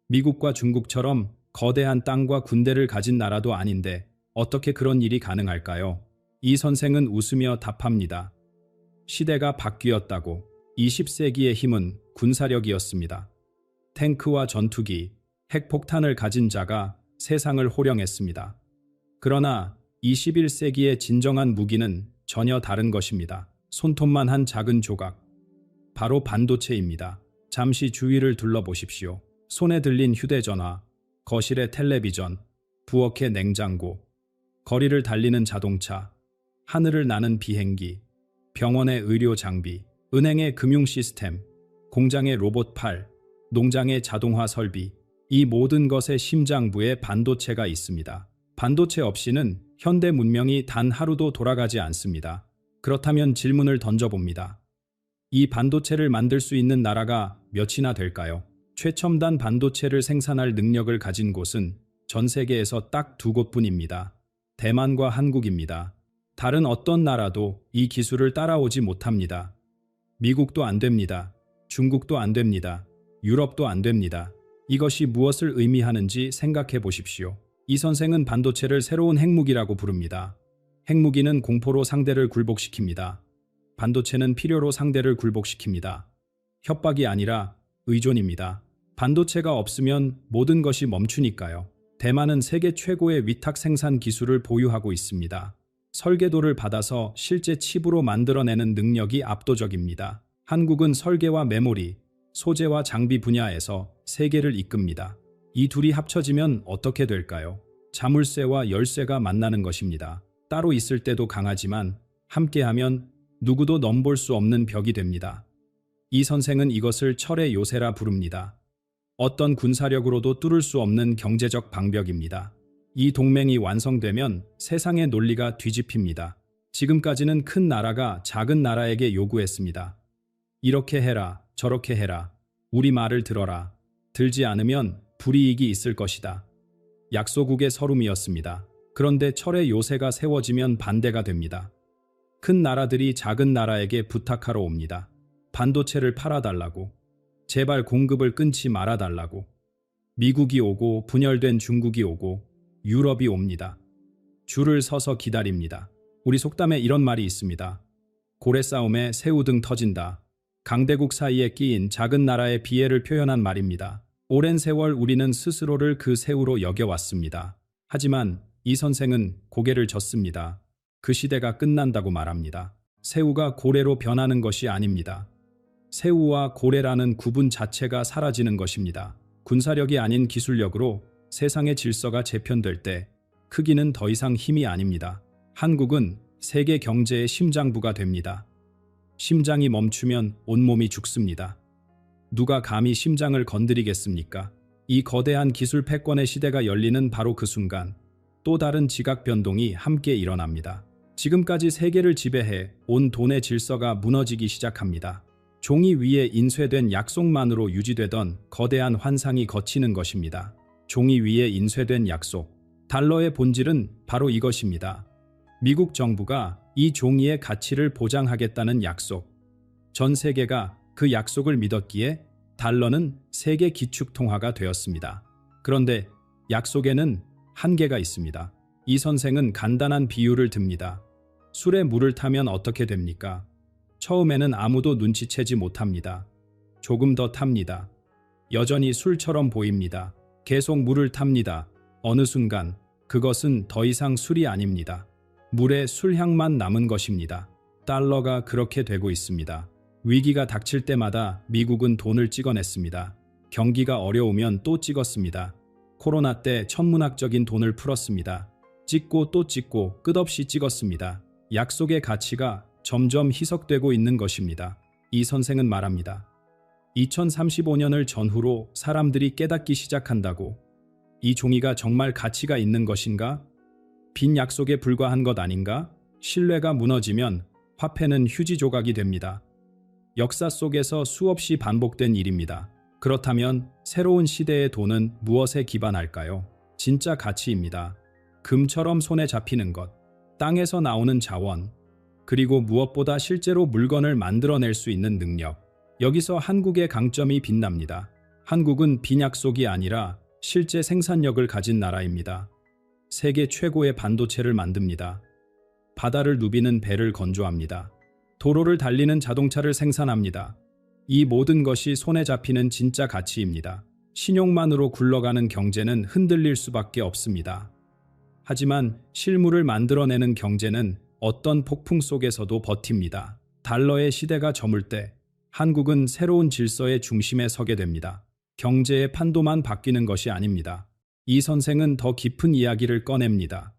미국과 중국처럼 거대한 땅과 군대를 가진 나라도 아닌데 어떻게 그런 일이 가능할까요? 이 선생은 웃으며 답합니다. 시대가 바뀌었다고. 20세기의 힘은 군사력이었습니다. 탱크와 전투기, 핵폭탄을 가진 자가 세상을 호령했습니다. 그러나 21세기의 진정한 무기는 전혀 다른 것입니다. 손톱만 한 작은 조각. 바로 반도체입니다. 잠시 주위를 둘러보십시오. 손에 들린 휴대전화, 거실의 텔레비전, 부엌의 냉장고, 거리를 달리는 자동차, 하늘을 나는 비행기, 병원의 의료 장비, 은행의 금융 시스템, 공장의 로봇팔, 농장의 자동화 설비, 이 모든 것의 심장부에 반도체가 있습니다. 반도체 없이는 현대 문명이 단 하루도 돌아가지 않습니다. 그렇다면 질문을 던져봅니다. 이 반도체를 만들 수 있는 나라가 몇이나 될까요? 최첨단 반도체를 생산할 능력을 가진 곳은 전 세계에서 딱 두 곳뿐입니다. 대만과 한국입니다. 다른 어떤 나라도 이 기술을 따라오지 못합니다. 미국도 안 됩니다. 중국도 안 됩니다. 유럽도 안 됩니다. 이것이 무엇을 의미하는지 생각해 보십시오. 이 선생은 반도체를 새로운 핵무기라고 부릅니다. 핵무기는 공포로 상대를 굴복시킵니다. 반도체는 필요로 상대를 굴복시킵니다. 협박이 아니라 의존입니다. 반도체가 없으면 모든 것이 멈추니까요. 대만은 세계 최고의 위탁 생산 기술을 보유하고 있습니다. 설계도를 받아서 실제 칩으로 만들어내는 능력이 압도적입니다. 한국은 설계와 메모리, 소재와 장비 분야에서 세계를 이끕니다. 이 둘이 합쳐지면 어떻게 될까요? 자물쇠와 열쇠가 만나는 것입니다. 따로 있을 때도 강하지만 함께하면 누구도 넘볼 수 없는 벽이 됩니다. 이 선생은 이것을 철의 요새라 부릅니다. 어떤 군사력으로도 뚫을 수 없는 경제적 방벽입니다. 이 동맹이 완성되면 세상의 논리가 뒤집힙니다. 지금까지는 큰 나라가 작은 나라에게 요구했습니다. 이렇게 해라, 저렇게 해라, 우리 말을 들어라. 들지 않으면 불이익이 있을 것이다. 약소국의 서름이었습니다. 그런데 철의 요새가 세워지면 반대가 됩니다. 큰 나라들이 작은 나라에게 부탁하러 옵니다. 반도체를 팔아달라고. 제발 공급을 끊지 말아달라고. 미국이 오고 분열된 중국이 오고 유럽이 옵니다. 줄을 서서 기다립니다. 우리 속담에 이런 말이 있습니다. 고래 싸움에 새우등 터진다. 강대국 사이에 끼인 작은 나라의 비애를 표현한 말입니다. 오랜 세월 우리는 스스로를 그 새우로 여겨왔습니다. 하지만 이 선생은 고개를 젓습니다. 그 시대가 끝난다고 말합니다. 새우가 고래로 변하는 것이 아닙니다. 새우와 고래라는 구분 자체가 사라지는 것입니다. 군사력이 아닌 기술력으로 세상의 질서가 재편될 때 크기는 더 이상 힘이 아닙니다. 한국은 세계 경제의 심장부가 됩니다. 심장이 멈추면 온몸이 죽습니다. 누가 감히 심장을 건드리겠습니까? 이 거대한 기술 패권의 시대가 열리는 바로 그 순간 또 다른 지각 변동이 함께 일어납니다. 지금까지 세계를 지배해 온 돈의 질서가 무너지기 시작합니다. 종이 위에 인쇄된 약속만으로 유지되던 거대한 환상이 걷히는 것입니다. 종이 위에 인쇄된 약속. 달러의 본질은 바로 이것입니다. 미국 정부가 이 종이의 가치를 보장하겠다는 약속. 전 세계가 그 약속을 믿었기에 달러는 세계 기축통화가 되었습니다. 그런데 약속에는 한계가 있습니다. 이 선생은 간단한 비유를 듭니다. 술에 물을 타면 어떻게 됩니까? 처음에는 아무도 눈치채지 못합니다. 조금 더 탑니다. 여전히 술처럼 보입니다. 계속 물을 탑니다. 어느 순간 그것은 더 이상 술이 아닙니다. 물에 술향만 남은 것입니다. 달러가 그렇게 되고 있습니다. 위기가 닥칠 때마다 미국은 돈을 찍어냈습니다. 경기가 어려우면 또 찍었습니다. 코로나 때 천문학적인 돈을 풀었습니다. 찍고 또 찍고 끝없이 찍었습니다. 약속의 가치가 점점 희석되고 있는 것입니다. 이 선생은 말합니다. 2035년을 전후로 사람들이 깨닫기 시작한다고. 이 종이가 정말 가치가 있는 것인가? 빈 약속에 불과한 것 아닌가? 신뢰가 무너지면 화폐는 휴지 조각이 됩니다. 역사 속에서 수없이 반복된 일입니다. 그렇다면 새로운 시대의 돈은 무엇에 기반할까요? 진짜 가치입니다. 금처럼 손에 잡히는 것, 땅에서 나오는 자원, 그리고 무엇보다 실제로 물건을 만들어낼 수 있는 능력. 여기서 한국의 강점이 빛납니다. 한국은 빈 약속이 아니라 실제 생산력을 가진 나라입니다. 세계 최고의 반도체를 만듭니다. 바다를 누비는 배를 건조합니다. 도로를 달리는 자동차를 생산합니다. 이 모든 것이 손에 잡히는 진짜 가치입니다. 신용만으로 굴러가는 경제는 흔들릴 수밖에 없습니다. 하지만 실물을 만들어내는 경제는 어떤 폭풍 속에서도 버팁니다. 달러의 시대가 저물 때 한국은 새로운 질서의 중심에 서게 됩니다. 경제의 판도만 바뀌는 것이 아닙니다. 이 선생은 더 깊은 이야기를 꺼냅니다.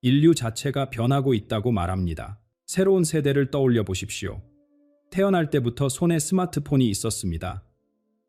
인류 자체가 변하고 있다고 말합니다. 새로운 세대를 떠올려 보십시오. 태어날 때부터 손에 스마트폰이 있었습니다.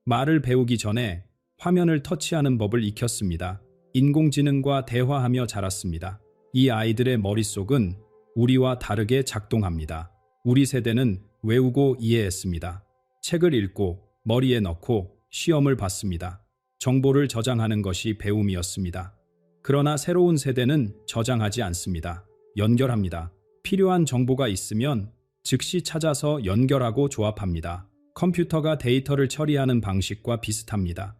말을 배우기 전에 화면을 터치하는 법을 익혔습니다. 인공지능과 대화하며 자랐습니다. 이 아이들의 머릿속은 우리와 다르게 작동합니다. 우리 세대는 외우고 이해했습니다. 책을 읽고 머리에 넣고 시험을 봤습니다. 정보를 저장하는 것이 배움이었습니다. 그러나 새로운 세대는 저장하지 않습니다. 연결합니다. 필요한 정보가 있으면 즉시 찾아서 연결하고 조합합니다. 컴퓨터가 데이터를 처리하는 방식과 비슷합니다.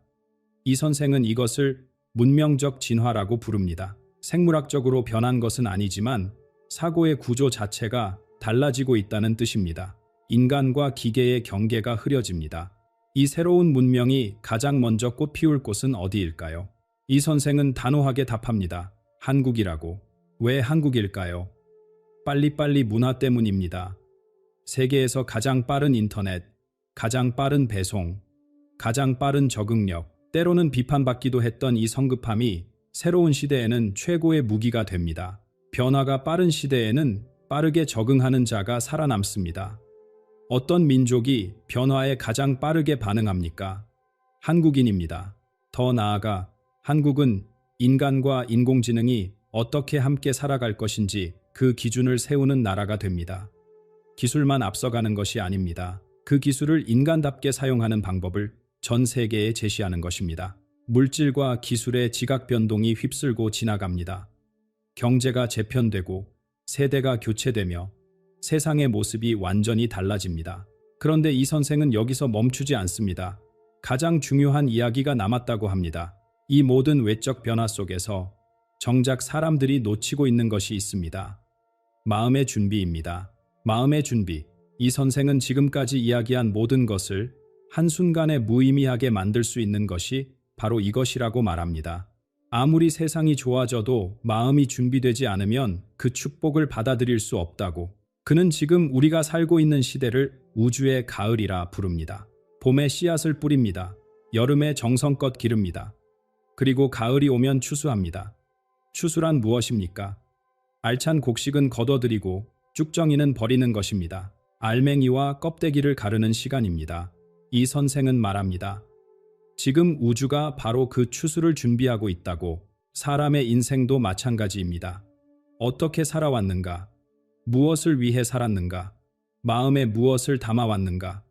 이 선생은 이것을 문명적 진화라고 부릅니다. 생물학적으로 변한 것은 아니지만 사고의 구조 자체가 달라지고 있다는 뜻입니다. 인간과 기계의 경계가 흐려집니다. 이 새로운 문명이 가장 먼저 꽃피울 곳은 어디일까요? 이 선생은 단호하게 답합니다. 한국이라고. 왜 한국일까요? 빨리빨리 문화 때문입니다. 세계에서 가장 빠른 인터넷, 가장 빠른 배송, 가장 빠른 적응력, 때로는 비판받기도 했던 이 성급함이 새로운 시대에는 최고의 무기가 됩니다. 변화가 빠른 시대에는 빠르게 적응하는 자가 살아남습니다. 어떤 민족이 변화에 가장 빠르게 반응합니까? 한국인입니다. 더 나아가 한국은 인간과 인공지능이 어떻게 함께 살아갈 것인지 그 기준을 세우는 나라가 됩니다. 기술만 앞서가는 것이 아닙니다. 그 기술을 인간답게 사용하는 방법을 전 세계에 제시하는 것입니다. 물질과 기술의 지각 변동이 휩쓸고 지나갑니다. 경제가 재편되고 세대가 교체되며 세상의 모습이 완전히 달라집니다. 그런데 이 선생은 여기서 멈추지 않습니다. 가장 중요한 이야기가 남았다고 합니다. 이 모든 외적 변화 속에서 정작 사람들이 놓치고 있는 것이 있습니다. 마음의 준비입니다. 마음의 준비. 이 선생은 지금까지 이야기한 모든 것을 한순간에 무의미하게 만들 수 있는 것이 바로 이것이라고 말합니다. 아무리 세상이 좋아져도 마음이 준비되지 않으면 그 축복을 받아들일 수 없다고. 그는 지금 우리가 살고 있는 시대를 우주의 가을이라 부릅니다. 봄에 씨앗을 뿌립니다. 여름에 정성껏 기릅니다. 그리고 가을이 오면 추수합니다. 추수란 무엇입니까? 알찬 곡식은 거둬들이고 쭉정이는 버리는 것입니다. 알맹이와 껍데기를 가르는 시간입니다. 이 선생은 말합니다. 지금 우주가 바로 그 추수를 준비하고 있다고. 사람의 인생도 마찬가지입니다. 어떻게 살아왔는가? 무엇을 위해 살았는가? 마음에 무엇을 담아왔는가?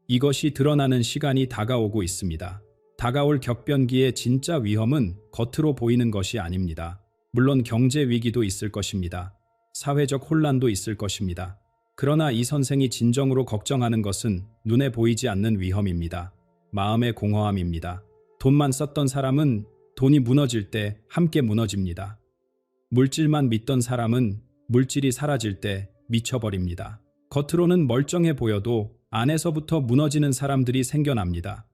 이것이 드러나는 시간이 다가오고 있습니다. 다가올 격변기의 진짜 위험은 겉으로 보이는 것이 아닙니다. 물론 경제 위기도 있을 것입니다. 사회적 혼란도 있을 것입니다. 그러나 이 선생이 진정으로 걱정하는 것은 눈에 보이지 않는 위험입니다. 마음의 공허함입니다. 돈만 썼던 사람은 돈이 무너질 때 함께 무너집니다. 물질만 믿던 사람은 물질이 사라질 때 미쳐버립니다. 겉으로는 멀쩡해 보여도 안에서부터 무너지는 사람들이 생겨납니다.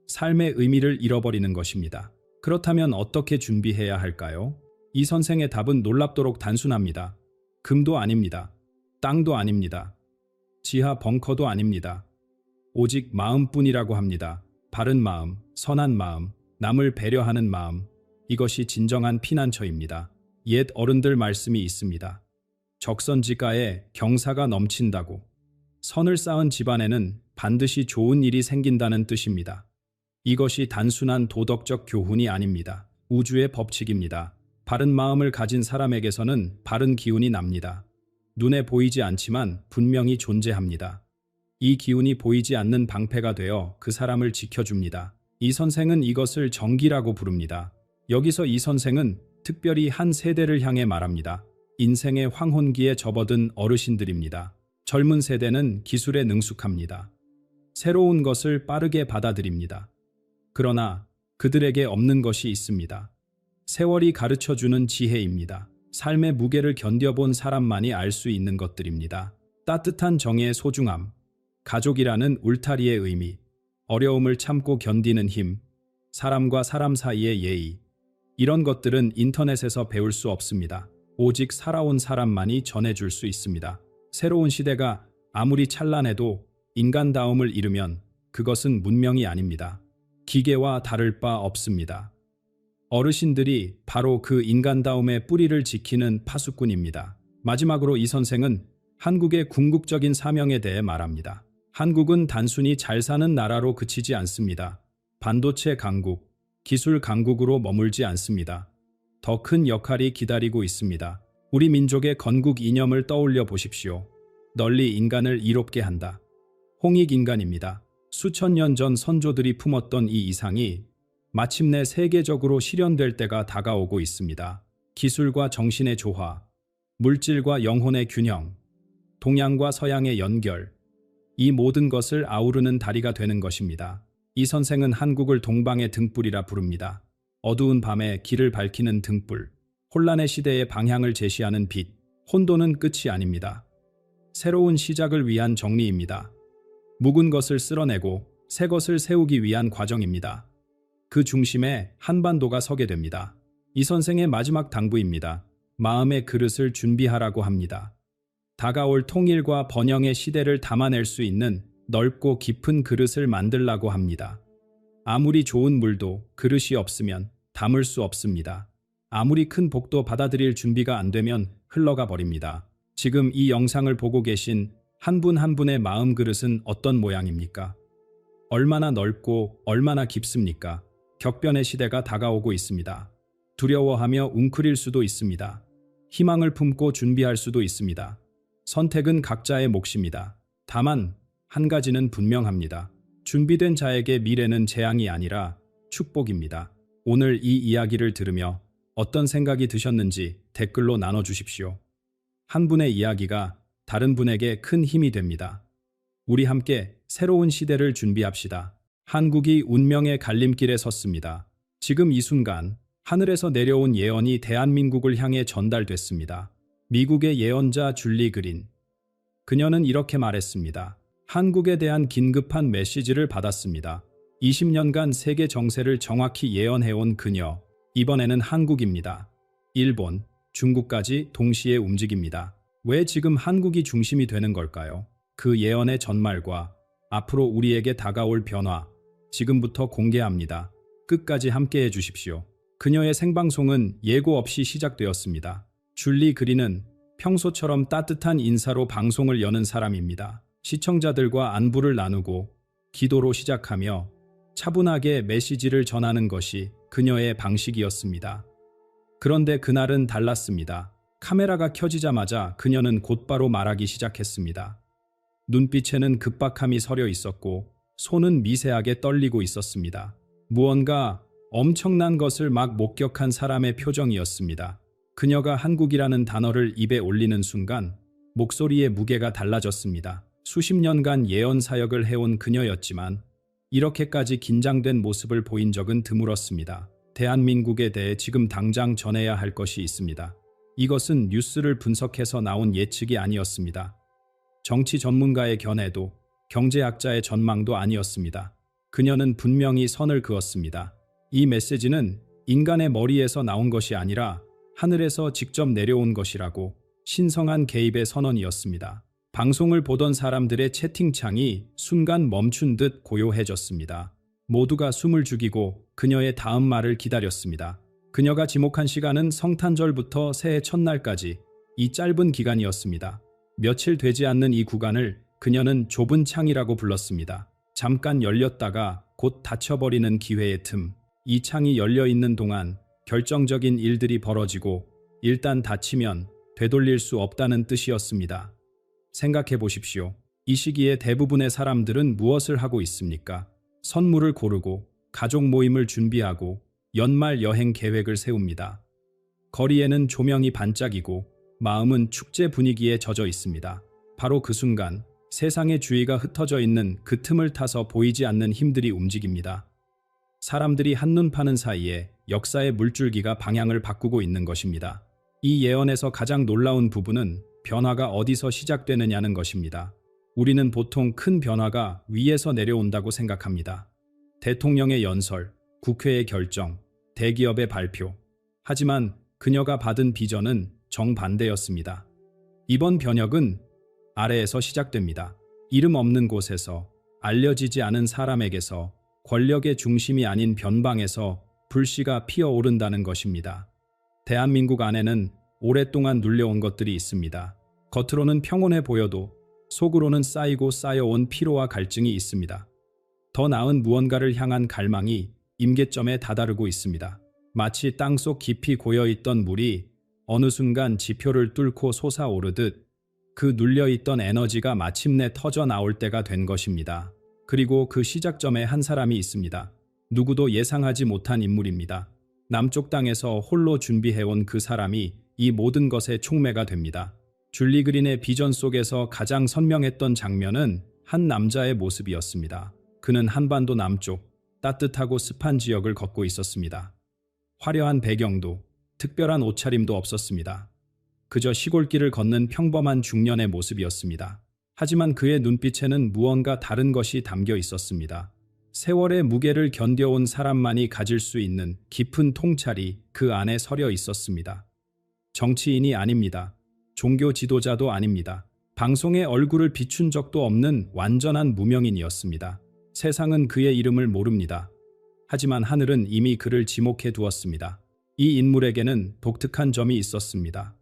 삶의 의미를 잃어버리는 것입니다. 그렇다면 어떻게 준비해야 할까요? 이 선생의 답은 놀랍도록 단순합니다. 금도 아닙니다. 땅도 아닙니다. 지하 벙커도 아닙니다. 오직 마음뿐이라고 합니다. 바른 마음, 선한 마음, 남을 배려하는 마음. 이것이 진정한 피난처입니다. 옛 어른들 말씀이 있습니다. 적선지가에 경사가 넘친다고. 선을 쌓은 집안에는 반드시 좋은 일이 생긴다는 뜻입니다. 이것이 단순한 도덕적 교훈이 아닙니다. 우주의 법칙입니다. 바른 마음을 가진 사람에게서는 바른 기운이 납니다. 눈에 보이지 않지만 분명히 존재합니다. 이 기운이 보이지 않는 방패가 되어 그 사람을 지켜줍니다. 이 선생은 이것을 정기라고 부릅니다. 여기서 이 선생은 특별히 한 세대를 향해 말합니다. 인생의 황혼기에 접어든 어르신들입니다. 젊은 세대는 기술에 능숙합니다. 새로운 것을 빠르게 받아들입니다. 그러나 그들에게 없는 것이 있습니다. 세월이 가르쳐주는 지혜입니다. 삶의 무게를 견뎌본 사람만이 알 수 있는 것들입니다. 따뜻한 정의 소중함, 가족이라는 울타리의 의미, 어려움을 참고 견디는 힘, 사람과 사람 사이의 예의. 이런 것들은 인터넷에서 배울 수 없습니다. 오직 살아온 사람만이 전해줄 수 있습니다. 새로운 시대가 아무리 찬란해도 인간다움을 잃으면 그것은 문명이 아닙니다. 기계와 다를 바 없습니다. 어르신들이 바로 그 인간다움의 뿌리를 지키는 파수꾼입니다. 마지막으로 이 선생은 한국의 궁극적인 사명에 대해 말합니다. 한국은 단순히 잘 사는 나라로 그치지 않습니다. 반도체 강국, 기술 강국으로 머물지 않습니다. 더 큰 역할이 기다리고 있습니다. 우리 민족의 건국 이념을 떠올려 보십시오. 널리 인간을 이롭게 한다. 홍익인간입니다. 수천 년 전 선조들이 품었던 이 이상이 마침내 세계적으로 실현될 때가 다가오고 있습니다. 기술과 정신의 조화, 물질과 영혼의 균형, 동양과 서양의 연결, 이 모든 것을 아우르는 다리가 되는 것입니다. 이 선생은 한국을 동방의 등불이라 부릅니다. 어두운 밤에 길을 밝히는 등불, 혼란의 시대의 방향을 제시하는 빛. 혼돈은 끝이 아닙니다. 새로운 시작을 위한 정리입니다. 묵은 것을 쓸어내고 새 것을 세우기 위한 과정입니다. 그 중심에 한반도가 서게 됩니다. 이 선생의 마지막 당부입니다. 마음의 그릇을 준비하라고 합니다. 다가올 통일과 번영의 시대를 담아낼 수 있는 넓고 깊은 그릇을 만들라고 합니다. 아무리 좋은 물도 그릇이 없으면 담을 수 없습니다. 아무리 큰 복도 받아들일 준비가 안 되면 흘러가 버립니다. 지금 이 영상을 보고 계신 한 분 한 분의 마음 그릇은 어떤 모양입니까? 얼마나 넓고 얼마나 깊습니까? 격변의 시대가 다가오고 있습니다. 두려워하며 웅크릴 수도 있습니다. 희망을 품고 준비할 수도 있습니다. 선택은 각자의 몫입니다. 다만 한 가지는 분명합니다. 준비된 자에게 미래는 재앙이 아니라 축복입니다. 오늘 이 이야기를 들으며 어떤 생각이 드셨는지 댓글로 나눠주십시오. 한 분의 이야기가 다른 분에게 큰 힘이 됩니다. 우리 함께 새로운 시대를 준비합시다. 한국이 운명의 갈림길에 섰습니다. 지금 이 순간 하늘에서 내려온 예언이 대한민국을 향해 전달됐습니다. 미국의 예언자 줄리 그린. 그녀는 이렇게 말했습니다. 한국에 대한 긴급한 메시지를 받았습니다. 20년간 세계 정세를 정확히 예언해온 그녀. 이번에는 한국입니다. 일본, 중국까지 동시에 움직입니다. 왜 지금 한국이 중심이 되는 걸까요? 그 예언의 전말과 앞으로 우리에게 다가올 변화, 지금부터 공개합니다. 끝까지 함께해 주십시오. 그녀의 생방송은 예고 없이 시작되었습니다. 줄리 그린은 평소처럼 따뜻한 인사로 방송을 여는 사람입니다. 시청자들과 안부를 나누고 기도로 시작하며 차분하게 메시지를 전하는 것이 그녀의 방식이었습니다. 그런데 그날은 달랐습니다. 카메라가 켜지자마자 그녀는 곧바로 말하기 시작했습니다. 눈빛에는 급박함이 서려 있었고 손은 미세하게 떨리고 있었습니다. 무언가 엄청난 것을 막 목격한 사람의 표정이었습니다. 그녀가 한국이라는 단어를 입에 올리는 순간 목소리의 무게가 달라졌습니다. 수십 년간 예언 사역을 해온 그녀였지만 이렇게까지 긴장된 모습을 보인 적은 드물었습니다. 대한민국에 대해 지금 당장 전해야 할 것이 있습니다. 이것은 뉴스를 분석해서 나온 예측이 아니었습니다. 정치 전문가의 견해도 경제학자의 전망도 아니었습니다. 그녀는 분명히 선을 그었습니다. 이 메시지는 인간의 머리에서 나온 것이 아니라 하늘에서 직접 내려온 것이라고 신성한 개입의 선언이었습니다. 방송을 보던 사람들의 채팅창이 순간 멈춘 듯 고요해졌습니다. 모두가 숨을 죽이고 그녀의 다음 말을 기다렸습니다. 그녀가 지목한 시간은 성탄절부터 새해 첫날까지 이 짧은 기간이었습니다. 며칠 되지 않는 이 구간을 그녀는 좁은 창이라고 불렀습니다. 잠깐 열렸다가 곧 닫혀버리는 기회의 틈. 이 창이 열려있는 동안 결정적인 일들이 벌어지고 일단 닫히면 되돌릴 수 없다는 뜻이었습니다. 생각해 보십시오. 이 시기에 대부분의 사람들은 무엇을 하고 있습니까? 선물을 고르고 가족 모임을 준비하고 연말 여행 계획을 세웁니다. 거리에는 조명이 반짝이고 마음은 축제 분위기에 젖어 있습니다. 바로 그 순간 세상의 주의가 흩어져 있는 그 틈을 타서 보이지 않는 힘들이 움직입니다. 사람들이 한눈 파는 사이에 역사의 물줄기가 방향을 바꾸고 있는 것입니다. 이 예언에서 가장 놀라운 부분은 변화가 어디서 시작되느냐는 것입니다. 우리는 보통 큰 변화가 위에서 내려온다고 생각합니다. 대통령의 연설, 국회의 결정, 대기업의 발표. 하지만 그녀가 받은 비전은 정반대였습니다. 이번 변혁은 아래에서 시작됩니다. 이름 없는 곳에서, 알려지지 않은 사람에게서, 권력의 중심이 아닌 변방에서 불씨가 피어오른다는 것입니다. 대한민국 안에는 오랫동안 눌려온 것들이 있습니다. 겉으로는 평온해 보여도 속으로는 쌓이고 쌓여온 피로와 갈증이 있습니다. 더 나은 무언가를 향한 갈망이 임계점에 다다르고 있습니다. 마치 땅속 깊이 고여있던 물이 어느 순간 지표를 뚫고 솟아오르듯 그 눌려있던 에너지가 마침내 터져 나올 때가 된 것입니다. 그리고 그 시작점에 한 사람이 있습니다. 누구도 예상하지 못한 인물입니다. 남쪽 땅에서 홀로 준비해온 그 사람이 이 모든 것의 촉매가 됩니다. 줄리 그린의 비전 속에서 가장 선명했던 장면은 한 남자의 모습이었습니다. 그는 한반도 남쪽 따뜻하고 습한 지역을 걷고 있었습니다. 화려한 배경도 특별한 옷차림도 없었습니다. 그저 시골길을 걷는 평범한 중년의 모습이었습니다. 하지만 그의 눈빛에는 무언가 다른 것이 담겨 있었습니다. 세월의 무게를 견뎌온 사람만이 가질 수 있는 깊은 통찰이 그 안에 서려 있었습니다. 정치인이 아닙니다. 종교 지도자도 아닙니다. 방송에 얼굴을 비춘 적도 없는 완전한 무명인이었습니다. 세상은 그의 이름을 모릅니다. 하지만 하늘은 이미 그를 지목해 두었습니다. 이 인물에게는 독특한 점이 있었습니다.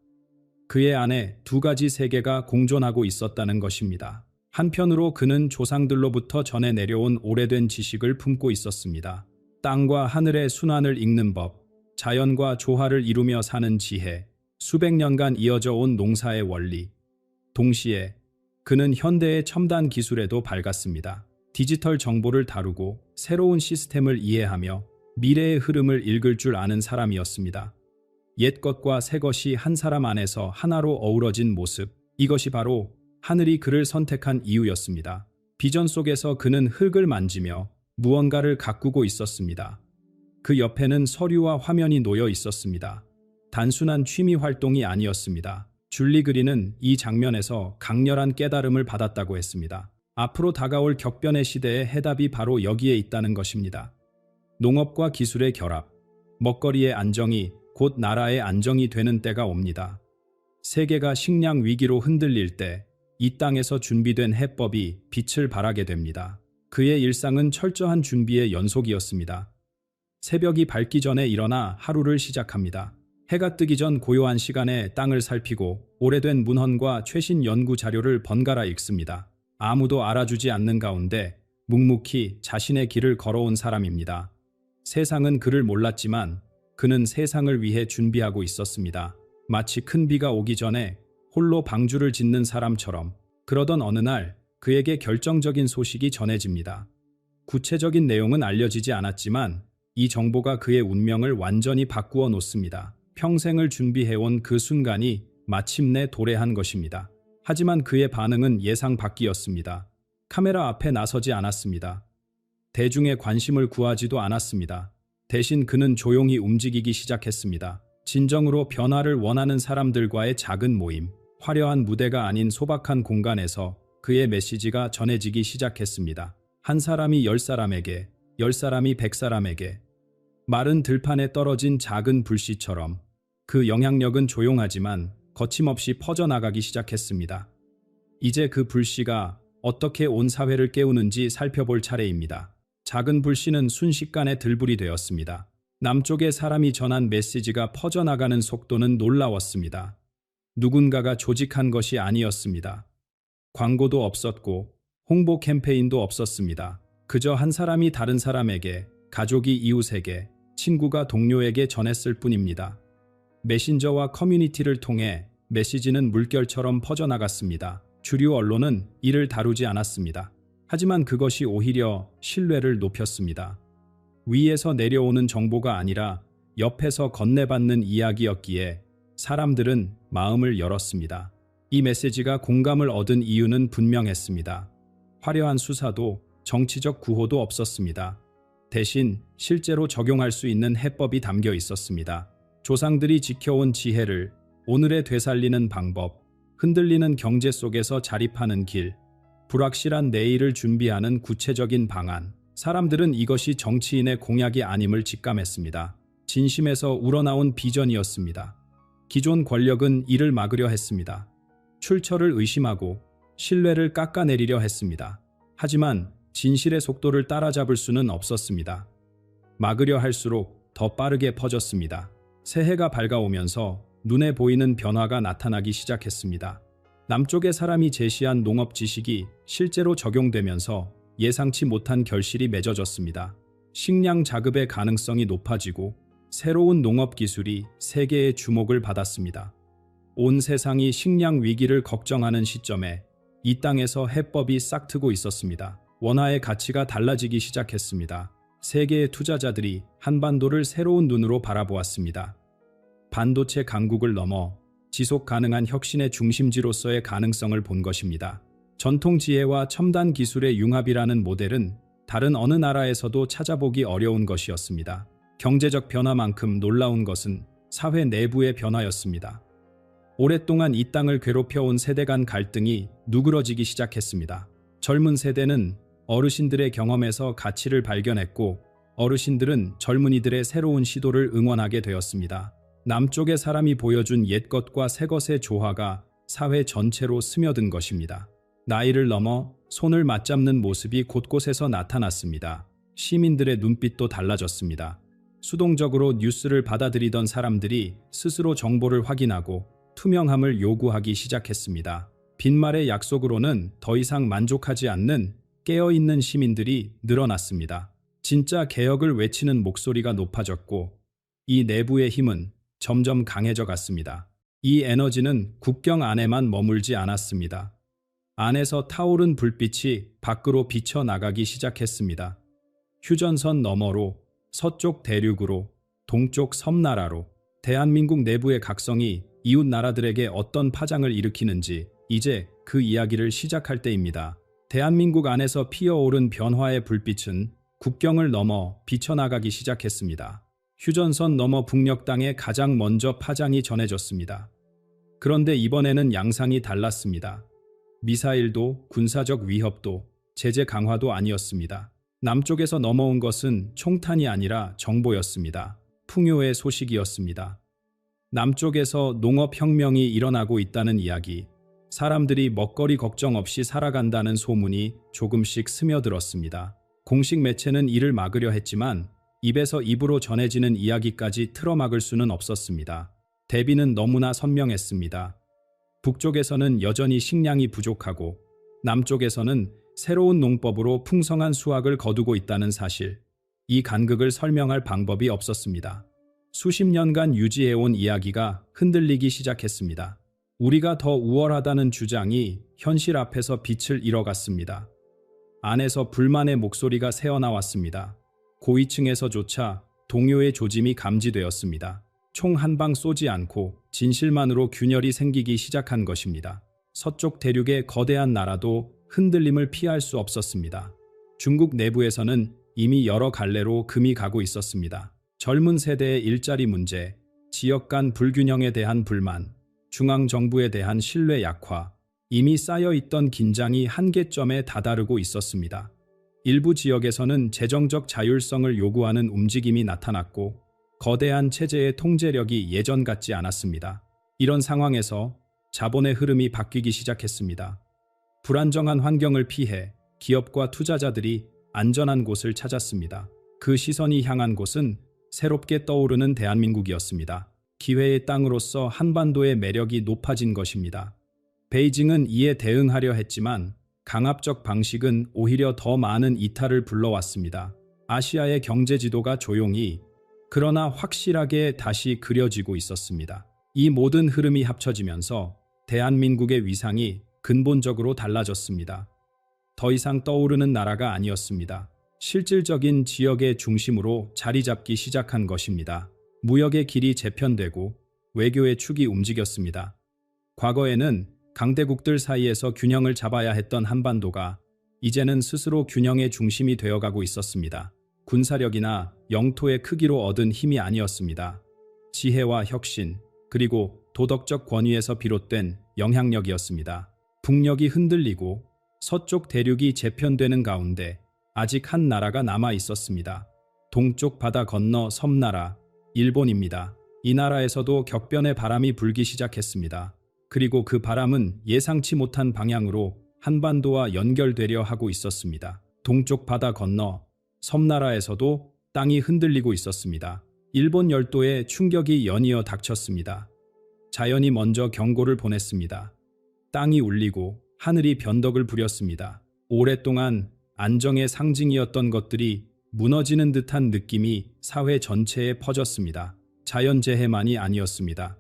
그의 안에 두 가지 세계가 공존하고 있었다는 것입니다. 한편으로 그는 조상들로부터 전해 내려온 오래된 지식을 품고 있었습니다. 땅과 하늘의 순환을 읽는 법, 자연과 조화를 이루며 사는 지혜, 수백 년간 이어져 온 농사의 원리. 동시에 그는 현대의 첨단 기술에도 밝았습니다. 디지털 정보를 다루고 새로운 시스템을 이해하며 미래의 흐름을 읽을 줄 아는 사람이었습니다. 옛 것과 새 것이 한 사람 안에서 하나로 어우러진 모습, 이것이 바로 하늘이 그를 선택한 이유였습니다. 비전 속에서 그는 흙을 만지며 무언가를 가꾸고 있었습니다. 그 옆에는 서류와 화면이 놓여 있었습니다. 단순한 취미 활동이 아니었습니다. 줄리 그린은 이 장면에서 강렬한 깨달음을 받았다고 했습니다. 앞으로 다가올 격변의 시대의 해답이 바로 여기에 있다는 것입니다. 농업과 기술의 결합, 먹거리의 안정이 곧 나라의 안정이 되는 때가 옵니다. 세계가 식량 위기로 흔들릴 때 이 땅에서 준비된 해법이 빛을 발하게 됩니다. 그의 일상은 철저한 준비의 연속이었습니다. 새벽이 밝기 전에 일어나 하루를 시작합니다. 해가 뜨기 전 고요한 시간에 땅을 살피고 오래된 문헌과 최신 연구 자료를 번갈아 읽습니다. 아무도 알아주지 않는 가운데 묵묵히 자신의 길을 걸어온 사람입니다. 세상은 그를 몰랐지만 그는 세상을 위해 준비하고 있었습니다. 마치 큰 비가 오기 전에 홀로 방주를 짓는 사람처럼. 그러던 어느 날 그에게 결정적인 소식이 전해집니다. 구체적인 내용은 알려지지 않았지만 이 정보가 그의 운명을 완전히 바꾸어 놓습니다. 평생을 준비해온 그 순간이 마침내 도래한 것입니다. 하지만 그의 반응은 예상 밖이었습니다. 카메라 앞에 나서지 않았습니다. 대중의 관심을 구하지도 않았습니다. 대신 그는 조용히 움직이기 시작했습니다. 진정으로 변화를 원하는 사람들과의 작은 모임, 화려한 무대가 아닌 소박한 공간에서 그의 메시지가 전해지기 시작했습니다. 한 사람이 10사람에게, 10사람이 100사람에게. 마른 들판에 떨어진 작은 불씨처럼 그 영향력은 조용하지만 거침없이 퍼져나가기 시작했습니다. 이제 그 불씨가 어떻게 온 사회를 깨우는지 살펴볼 차례입니다. 작은 불씨는 순식간에 들불이 되었습니다. 남쪽의 사람이 전한 메시지가 퍼져나가는 속도는 놀라웠습니다. 누군가가 조직한 것이 아니었습니다. 광고도 없었고 홍보 캠페인도 없었습니다. 그저 한 사람이 다른 사람에게, 가족이 이웃에게, 친구가 동료에게 전했을 뿐입니다. 메신저와 커뮤니티를 통해 메시지는 물결처럼 퍼져나갔습니다. 주류 언론은 이를 다루지 않았습니다. 하지만 그것이 오히려 신뢰를 높였습니다. 위에서 내려오는 정보가 아니라 옆에서 건네받는 이야기였기에 사람들은 마음을 열었습니다. 이 메시지가 공감을 얻은 이유는 분명했습니다. 화려한 수사도 정치적 구호도 없었습니다. 대신 실제로 적용할 수 있는 해법이 담겨 있었습니다. 조상들이 지켜온 지혜를 오늘에 되살리는 방법, 흔들리는 경제 속에서 자립하는 길, 불확실한 내일을 준비하는 구체적인 방안. 사람들은 이것이 정치인의 공약이 아님을 직감했습니다. 진심에서 우러나온 비전이었습니다. 기존 권력은 이를 막으려 했습니다. 출처를 의심하고 신뢰를 깎아내리려 했습니다. 하지만 진실의 속도를 따라잡을 수는 없었습니다. 막으려 할수록 더 빠르게 퍼졌습니다. 새해가 밝아오면서 눈에 보이는 변화가 나타나기 시작했습니다. 남쪽의 사람이 제시한 농업 지식이 실제로 적용되면서 예상치 못한 결실이 맺어졌습니다. 식량 자급의 가능성이 높아지고 새로운 농업 기술이 세계의 주목을 받았습니다. 온 세상이 식량 위기를 걱정하는 시점에 이 땅에서 해법이 싹트고 있었습니다. 원화의 가치가 달라지기 시작했습니다. 세계의 투자자들이 한반도를 새로운 눈으로 바라보았습니다. 반도체 강국을 넘어 지속 가능한 혁신의 중심지로서의 가능성을 본 것입니다. 전통 지혜와 첨단 기술의 융합이라는 모델은 다른 어느 나라에서도 찾아보기 어려운 것이었습니다. 경제적 변화만큼 놀라운 것은 사회 내부의 변화였습니다. 오랫동안 이 땅을 괴롭혀온 세대 간 갈등이 누그러지기 시작했습니다. 젊은 세대는 어르신들의 경험에서 가치를 발견했고 어르신들은 젊은이들의 새로운 시도를 응원하게 되었습니다. 남쪽의 사람이 보여준 옛것과 새것의 조화가 사회 전체로 스며든 것입니다. 나이를 넘어 손을 맞잡는 모습이 곳곳에서 나타났습니다. 시민들의 눈빛도 달라졌습니다. 수동적으로 뉴스를 받아들이던 사람들이 스스로 정보를 확인하고 투명함을 요구하기 시작했습니다. 빈말의 약속으로는 더 이상 만족하지 않는 깨어있는 시민들이 늘어났습니다. 진짜 개혁을 외치는 목소리가 높아졌고 이 내부의 힘은 점점 강해져 갔습니다. 이 에너지는 국경 안에만 머물지 않았습니다. 안에서 타오른 불빛이 밖으로 비쳐나가기 시작했습니다. 휴전선 너머로, 서쪽 대륙으로, 동쪽 섬나라로 대한민국 내부의 각성이 이웃 나라들에게 어떤 파장을 일으키는지 이제 그 이야기를 시작할 때입니다. 대한민국 안에서 피어오른 변화의 불빛은 국경을 넘어 비쳐나가기 시작했습니다. 휴전선 너머 북녘 땅에 가장 먼저 파장이 전해졌습니다. 그런데 이번에는 양상이 달랐습니다. 미사일도 군사적 위협도 제재 강화도 아니었습니다. 남쪽에서 넘어온 것은 총탄이 아니라 정보였습니다. 풍요의 소식이었습니다. 남쪽에서 농업혁명이 일어나고 있다는 이야기, 사람들이 먹거리 걱정 없이 살아간다는 소문이 조금씩 스며들었습니다. 공식 매체는 이를 막으려 했지만 입에서 입으로 전해지는 이야기까지 틀어막을 수는 없었습니다. 대비는 너무나 선명했습니다. 북쪽에서는 여전히 식량이 부족하고 남쪽에서는 새로운 농법으로 풍성한 수확을 거두고 있다는 사실, 이 간극을 설명할 방법이 없었습니다. 수십 년간 유지해온 이야기가 흔들리기 시작했습니다. 우리가 더 우월하다는 주장이 현실 앞에서 빛을 잃어갔습니다. 안에서 불만의 목소리가 새어나왔습니다. 고위층에서조차 동요의 조짐이 감지되었습니다. 총 한 방 쏘지 않고 진실만으로 균열이 생기기 시작한 것입니다. 서쪽 대륙의 거대한 나라도 흔들림을 피할 수 없었습니다. 중국 내부에서는 이미 여러 갈래로 금이 가고 있었습니다. 젊은 세대의 일자리 문제, 지역 간 불균형에 대한 불만, 중앙정부에 대한 신뢰 약화, 이미 쌓여있던 긴장이 한계점에 다다르고 있었습니다. 일부 지역에서는 재정적 자율성을 요구하는 움직임이 나타났고 거대한 체제의 통제력이 예전 같지 않았습니다. 이런 상황에서 자본의 흐름이 바뀌기 시작했습니다. 불안정한 환경을 피해 기업과 투자자들이 안전한 곳을 찾았습니다. 그 시선이 향한 곳은 새롭게 떠오르는 대한민국이었습니다. 기회의 땅으로서 한반도의 매력이 높아진 것입니다. 베이징은 이에 대응하려 했지만 강압적 방식은 오히려 더 많은 이탈을 불러왔습니다. 아시아의 경제 지도가 조용히 그러나 확실하게 다시 그려지고 있었습니다. 이 모든 흐름이 합쳐지면서 대한민국의 위상이 근본적으로 달라졌습니다. 더 이상 떠오르는 나라가 아니었습니다. 실질적인 지역의 중심으로 자리 잡기 시작한 것입니다. 무역의 길이 재편되고 외교의 축이 움직였습니다. 과거에는 강대국들 사이에서 균형을 잡아야 했던 한반도가 이제는 스스로 균형의 중심이 되어가고 있었습니다. 군사력이나 영토의 크기로 얻은 힘이 아니었습니다. 지혜와 혁신, 그리고 도덕적 권위에서 비롯된 영향력이었습니다. 북녘이 흔들리고 서쪽 대륙이 재편되는 가운데 아직 한 나라가 남아 있었습니다. 동쪽 바다 건너 섬나라, 일본입니다. 이 나라에서도 격변의 바람이 불기 시작했습니다. 그리고 그 바람은 예상치 못한 방향으로 한반도와 연결되려 하고 있었습니다. 동쪽 바다 건너 섬나라에서도 땅이 흔들리고 있었습니다. 일본 열도에 충격이 연이어 닥쳤습니다. 자연이 먼저 경고를 보냈습니다. 땅이 울리고 하늘이 변덕을 부렸습니다. 오랫동안 안정의 상징이었던 것들이 무너지는 듯한 느낌이 사회 전체에 퍼졌습니다. 자연재해만이 아니었습니다.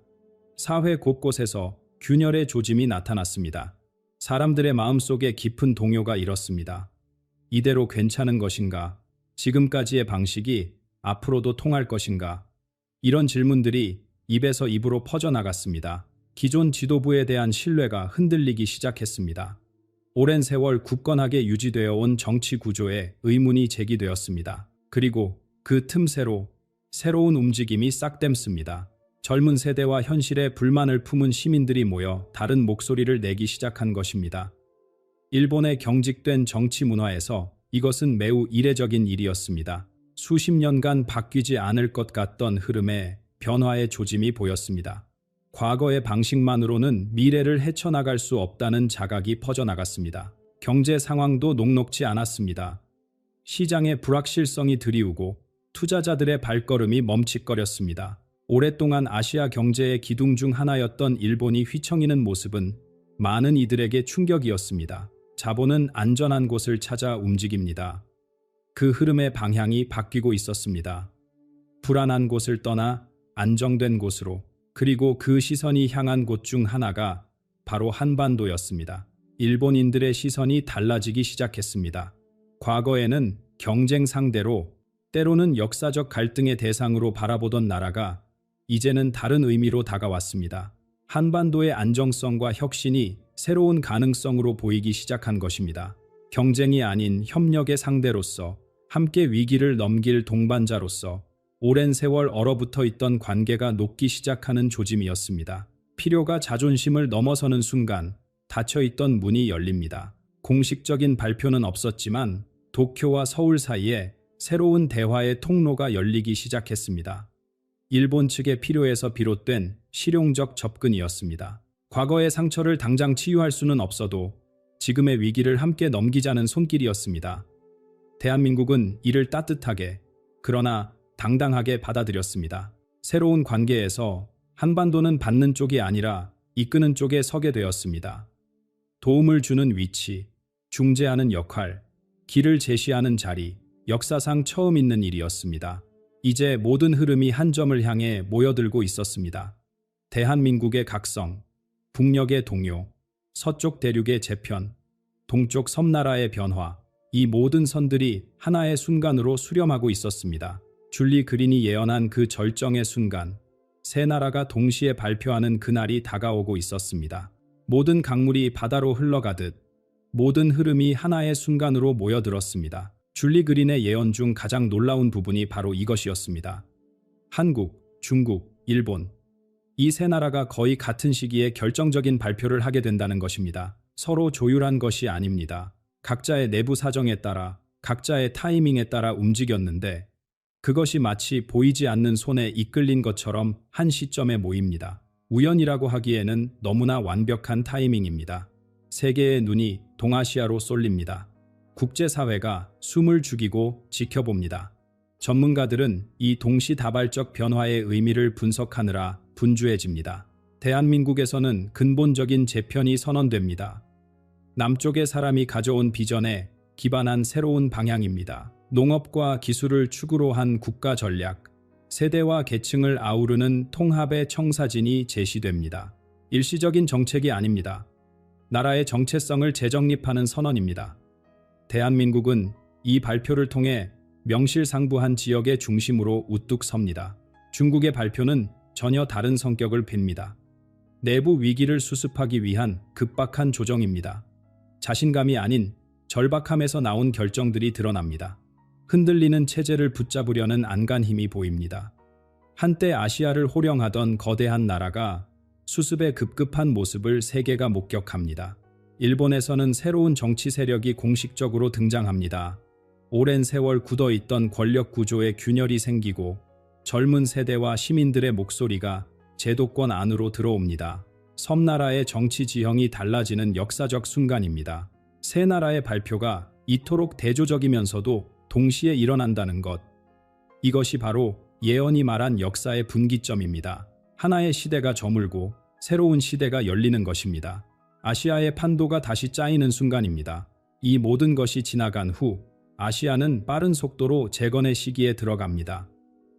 사회 곳곳에서 균열의 조짐이 나타났습니다. 사람들의 마음속에 깊은 동요가 일었습니다. 이대로 괜찮은 것인가? 지금까지의 방식이 앞으로도 통할 것인가? 이런 질문들이 입에서 입으로 퍼져나갔습니다. 기존 지도부에 대한 신뢰가 흔들리기 시작했습니다. 오랜 세월 굳건하게 유지되어 온 정치 구조에 의문이 제기되었습니다. 그리고 그 틈새로 새로운 움직임이 싹댐습니다. 젊은 세대와 현실에 불만을 품은 시민들이 모여 다른 목소리를 내기 시작한 것입니다. 일본의 경직된 정치 문화에서 이것은 매우 이례적인 일이었습니다. 수십 년간 바뀌지 않을 것 같던 흐름에 변화의 조짐이 보였습니다. 과거의 방식만으로는 미래를 헤쳐나갈 수 없다는 자각이 퍼져나갔습니다. 경제 상황도 녹록지 않았습니다. 시장의 불확실성이 드리우고 투자자들의 발걸음이 멈칫거렸습니다. 오랫동안 아시아 경제의 기둥 중 하나였던 일본이 휘청이는 모습은 많은 이들에게 충격이었습니다. 자본은 안전한 곳을 찾아 움직입니다. 그 흐름의 방향이 바뀌고 있었습니다. 불안한 곳을 떠나 안정된 곳으로, 그리고 그 시선이 향한 곳 중 하나가 바로 한반도였습니다. 일본인들의 시선이 달라지기 시작했습니다. 과거에는 경쟁 상대로, 때로는 역사적 갈등의 대상으로 바라보던 나라가 이제는 다른 의미로 다가왔습니다. 한반도의 안정성과 혁신이 새로운 가능성으로 보이기 시작한 것입니다. 경쟁이 아닌 협력의 상대로서, 함께 위기를 넘길 동반자로서 오랜 세월 얼어붙어 있던 관계가 녹기 시작하는 조짐이었습니다. 필요가 자존심을 넘어서는 순간 닫혀있던 문이 열립니다. 공식적인 발표는 없었지만 도쿄와 서울 사이에 새로운 대화의 통로가 열리기 시작했습니다. 일본 측의 필요에서 비롯된 실용적 접근이었습니다. 과거의 상처를 당장 치유할 수는 없어도 지금의 위기를 함께 넘기자는 손길이었습니다. 대한민국은 이를 따뜻하게, 그러나 당당하게 받아들였습니다. 새로운 관계에서 한반도는 받는 쪽이 아니라 이끄는 쪽에 서게 되었습니다. 도움을 주는 위치, 중재하는 역할, 길을 제시하는 자리, 역사상 처음 있는 일이었습니다. 이제 모든 흐름이 한 점을 향해 모여들고 있었습니다. 대한민국의 각성, 북녘의 동요, 서쪽 대륙의 재편, 동쪽 섬나라의 변화, 이 모든 선들이 하나의 순간으로 수렴하고 있었습니다. 줄리 그린이 예언한 그 절정의 순간, 세 나라가 동시에 발표하는 그날이 다가오고 있었습니다. 모든 강물이 바다로 흘러가듯 모든 흐름이 하나의 순간으로 모여들었습니다. 줄리 그린의 예언 중 가장 놀라운 부분이 바로 이것이었습니다. 한국, 중국, 일본, 이 세 나라가 거의 같은 시기에 결정적인 발표를 하게 된다는 것입니다. 서로 조율한 것이 아닙니다. 각자의 내부 사정에 따라, 각자의 타이밍에 따라 움직였는데 그것이 마치 보이지 않는 손에 이끌린 것처럼 한 시점에 모입니다. 우연이라고 하기에는 너무나 완벽한 타이밍입니다. 세계의 눈이 동아시아로 쏠립니다. 국제사회가 숨을 죽이고 지켜봅니다. 전문가들은 이 동시다발적 변화의 의미를 분석하느라 분주해집니다. 대한민국에서는 근본적인 재편이 선언됩니다. 남쪽의 사람이 가져온 비전에 기반한 새로운 방향입니다. 농업과 기술을 축으로 한 국가 전략, 세대와 계층을 아우르는 통합의 청사진이 제시됩니다. 일시적인 정책이 아닙니다. 나라의 정체성을 재정립하는 선언입니다. 대한민국은 이 발표를 통해 명실상부한 지역의 중심으로 우뚝 섭니다. 중국의 발표는 전혀 다른 성격을 띱니다. 내부 위기를 수습하기 위한 급박한 조정입니다. 자신감이 아닌 절박함에서 나온 결정들이 드러납니다. 흔들리는 체제를 붙잡으려는 안간 힘이 보입니다. 한때 아시아를 호령하던 거대한 나라가 수습의 급급한 모습을 세계가 목격합니다. 일본에서는 새로운 정치 세력이 공식적으로 등장합니다. 오랜 세월 굳어있던 권력 구조에 균열이 생기고 젊은 세대와 시민들의 목소리가 제도권 안으로 들어옵니다. 섬나라의 정치 지형이 달라지는 역사적 순간입니다. 세 나라의 발표가 이토록 대조적이면서도 동시에 일어난다는 것. 이것이 바로 예언이 말한 역사의 분기점입니다. 하나의 시대가 저물고 새로운 시대가 열리는 것입니다. 아시아의 판도가 다시 짜이는 순간입니다. 이 모든 것이 지나간 후 아시아는 빠른 속도로 재건의 시기에 들어갑니다.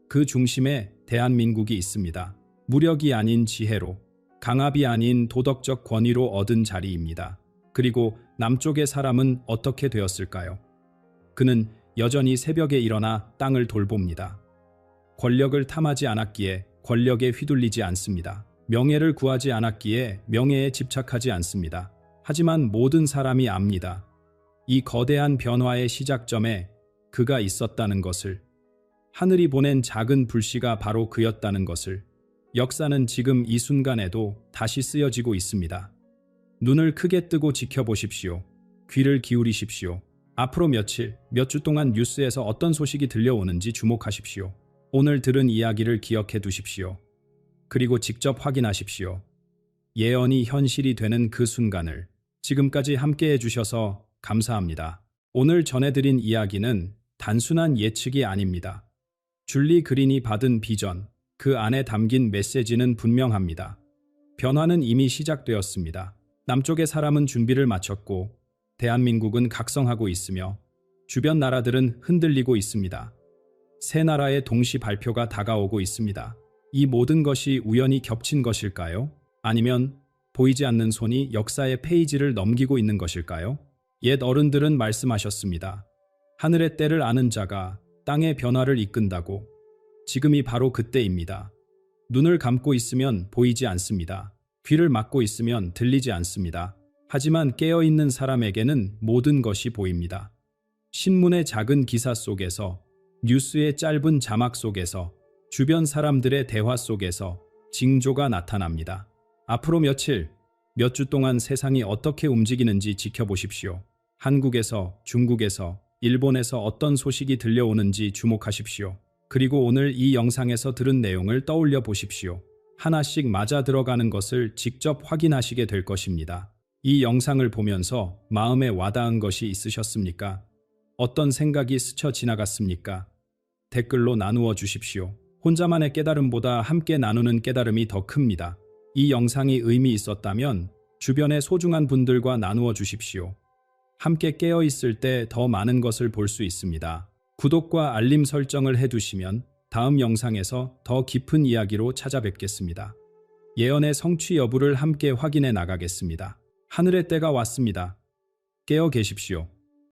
그 중심에 대한민국이 있습니다. 무력이 아닌 지혜로, 강압이 아닌 도덕적 권위로 얻은 자리입니다. 그리고 남쪽의 사람은 어떻게 되었을까요? 그는 여전히 새벽에 일어나 땅을 돌봅니다. 권력을 탐하지 않았기에 권력에 휘둘리지 않습니다. 명예를 구하지 않았기에 명예에 집착하지 않습니다. 하지만 모든 사람이 압니다. 이 거대한 변화의 시작점에 그가 있었다는 것을, 하늘이 보낸 작은 불씨가 바로 그였다는 것을. 역사는 지금 이 순간에도 다시 쓰여지고 있습니다. 눈을 크게 뜨고 지켜보십시오. 귀를 기울이십시오. 앞으로 며칠, 몇 주 동안 뉴스에서 어떤 소식이 들려오는지 주목하십시오. 오늘 들은 이야기를 기억해 두십시오. 그리고 직접 확인하십시오. 예언이 현실이 되는 그 순간을. 지금까지 함께해 주셔서 감사합니다. 오늘 전해드린 이야기는 단순한 예측이 아닙니다. 줄리 그린이 받은 비전, 그 안에 담긴 메시지는 분명합니다. 변화는 이미 시작되었습니다. 남쪽의 사람은 준비를 마쳤고 대한민국은 각성하고 있으며 주변 나라들은 흔들리고 있습니다. 세 나라의 동시 발표가 다가오고 있습니다. 이 모든 것이 우연히 겹친 것일까요? 아니면 보이지 않는 손이 역사의 페이지를 넘기고 있는 것일까요? 옛 어른들은 말씀하셨습니다. 하늘의 때를 아는 자가 땅의 변화를 이끈다고. 지금이 바로 그때입니다. 눈을 감고 있으면 보이지 않습니다. 귀를 막고 있으면 들리지 않습니다. 하지만 깨어있는 사람에게는 모든 것이 보입니다. 신문의 작은 기사 속에서, 뉴스의 짧은 자막 속에서, 주변 사람들의 대화 속에서 징조가 나타납니다. 앞으로 며칠, 몇 주 동안 세상이 어떻게 움직이는지 지켜보십시오. 한국에서, 중국에서, 일본에서 어떤 소식이 들려오는지 주목하십시오. 그리고 오늘 이 영상에서 들은 내용을 떠올려 보십시오. 하나씩 맞아 들어가는 것을 직접 확인하시게 될 것입니다. 이 영상을 보면서 마음에 와닿은 것이 있으셨습니까? 어떤 생각이 스쳐 지나갔습니까? 댓글로 나누어 주십시오. 혼자만의 깨달음보다 함께 나누는 깨달음이 더 큽니다. 이 영상이 의미 있었다면 주변의 소중한 분들과 나누어 주십시오. 함께 깨어있을 때 더 많은 것을 볼 수 있습니다. 구독과 알림 설정을 해두시면 다음 영상에서 더 깊은 이야기로 찾아뵙겠습니다. 예언의 성취 여부를 함께 확인해 나가겠습니다. 하늘의 때가 왔습니다. 깨어 계십시오.